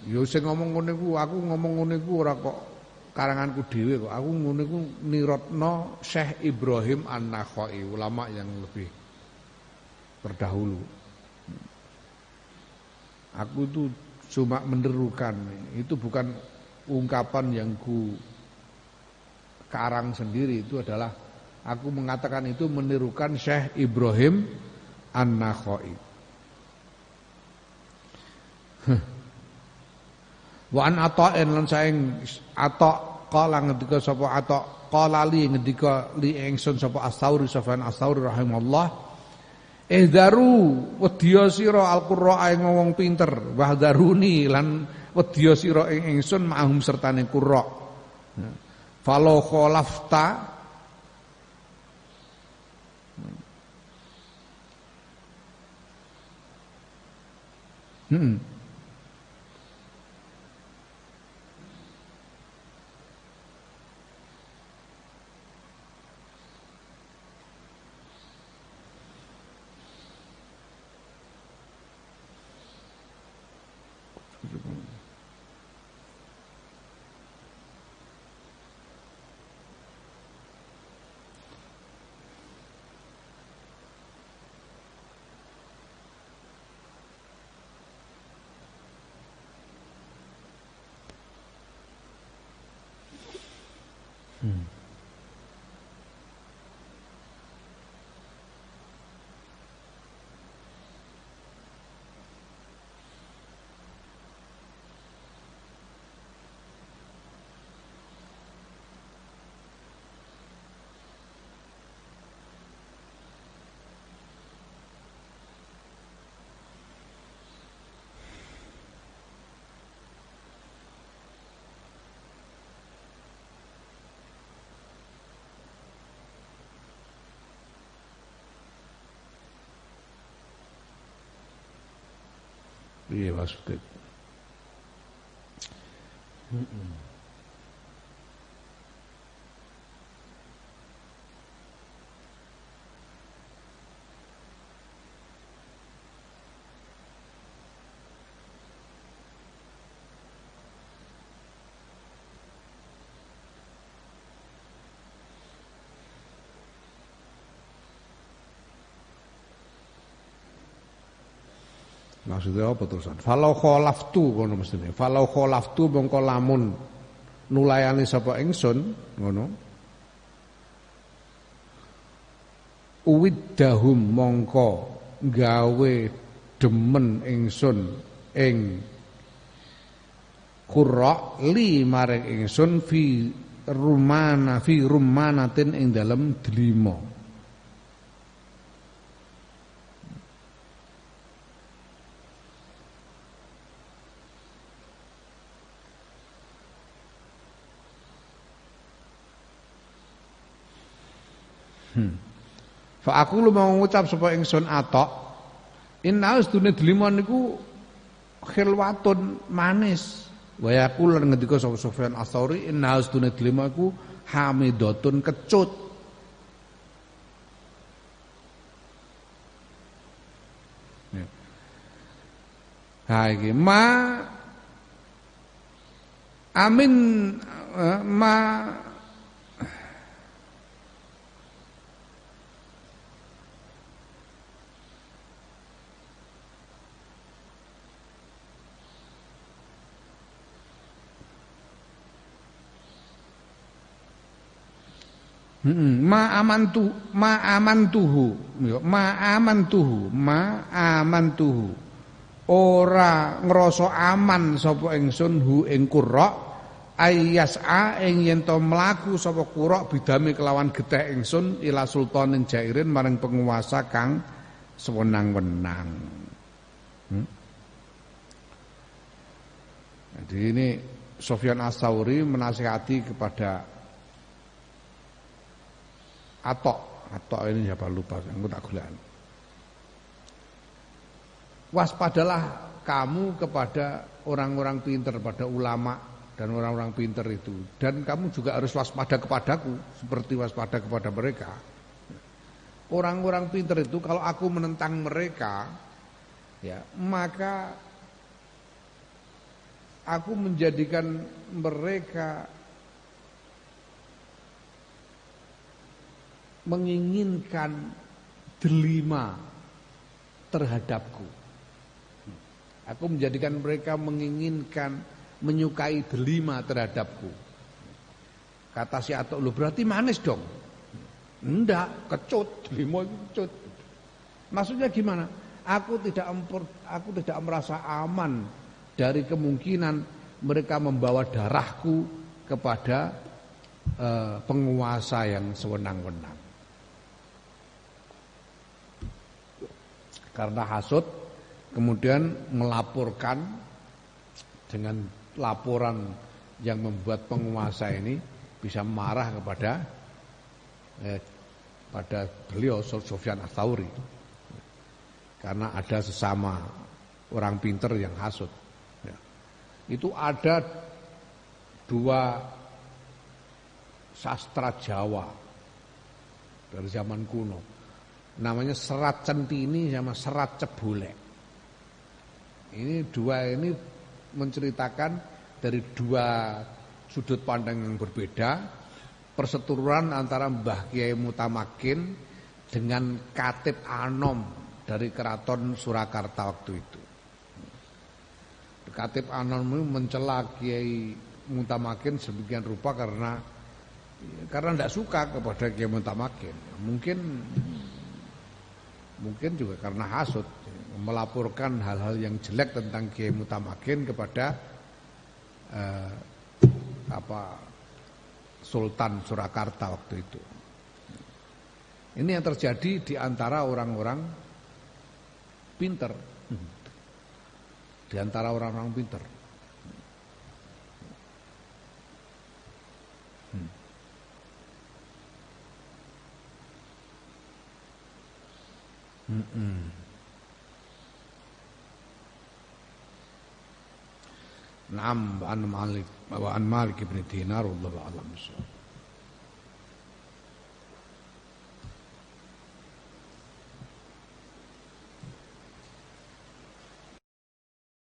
Yo sing ngomong ngene ku aku ngomong ngene ku ora kok karanganku dhewe kok. Aku ngene ku niratno Syekh Ibrahim An-Nakhai, ulama yang lebih terdahulu. Aku itu cuma menerukan, itu bukan ungkapan yang ku karang sendiri, itu adalah aku mengatakan itu menirukan Syekh Ibrahim An-Nakhai. Wa an ata'in lan saing ata' qala ngendika sapa ata' qala li ngendika li ingsun sapa Ats-Tsauri Sufyan Ats-Tsauri rahimallah ihdaru wedya sira al-qurra'a wong pinter wahdaruni lan wedya sira ing ingsun ma'hum sertane qurra. Falo kholafta iya maksudnya. Maksudnya apa terusan? Falau kholaftu ngono mestine. Falau kholaftu mongko lamun nulayani sapa ingsun ngono. Uwiddahum mongko gawe demen ingsun ing qurra li maring ingsun fi rumanatin ing dalem delima. Fa aku lu mau ngucap sapa ingsun atok inna astune delima niku khilwatun manis wa yaqul lan ngendika sapa Sufyan Ats-Tsauri inna astune delima iku hamidatun kecut. Ha iki amin ma ma amantuhu ora ngrasa aman sapa ingsun hu ing qurra ayyas'a ing yen to mlaku sapa qurra bidame kelawan getih ingsun ila sultanin jairin maring penguasa kang sewenang-wenang. Jadi ini Sufyan Ats-Tsauri menasihati kepada Atok ini siapa lupa, aku tak gulaan. Waspadalah kamu kepada orang-orang pintar, pada ulama dan orang-orang pintar itu. Dan kamu juga harus waspada kepadaku, seperti waspada kepada mereka. Orang-orang pintar itu kalau aku menentang mereka, ya maka aku menjadikan mereka menginginkan delima terhadapku. Aku menjadikan mereka menginginkan, menyukai delima terhadapku. Kata si Atok, lu berarti manis dong? Enggak, kecut, delima itu kecut. Maksudnya gimana? Aku tidak merasa aman dari kemungkinan mereka membawa darahku kepada penguasa yang sewenang-wenang. Karena hasud kemudian melaporkan dengan laporan yang membuat penguasa ini bisa marah kepada pada beliau Sufyan Ats-Tsauri karena ada sesama orang pinter yang hasut. Ya. Itu ada dua sastra Jawa dari zaman kuno, namanya Serat Centini sama Serat Cebulek. Ini dua ini menceritakan dari dua sudut pandang yang berbeda, perseteruan antara Mbah Kiai Mutamakin dengan Katib Anom dari Keraton Surakarta waktu itu. Katib Anom mencela Kiai Mutamakin sedemikian rupa karena tidak suka kepada Kiai Mutamakin. Mungkin juga karena hasut, melaporkan hal-hal yang jelek tentang Kiai Mutamakin kepada Sultan Surakarta waktu itu. Ini yang terjadi di antara orang-orang pinter. Di antara orang-orang pinter. Naam an Malik bin Dinar wallahu a'lam.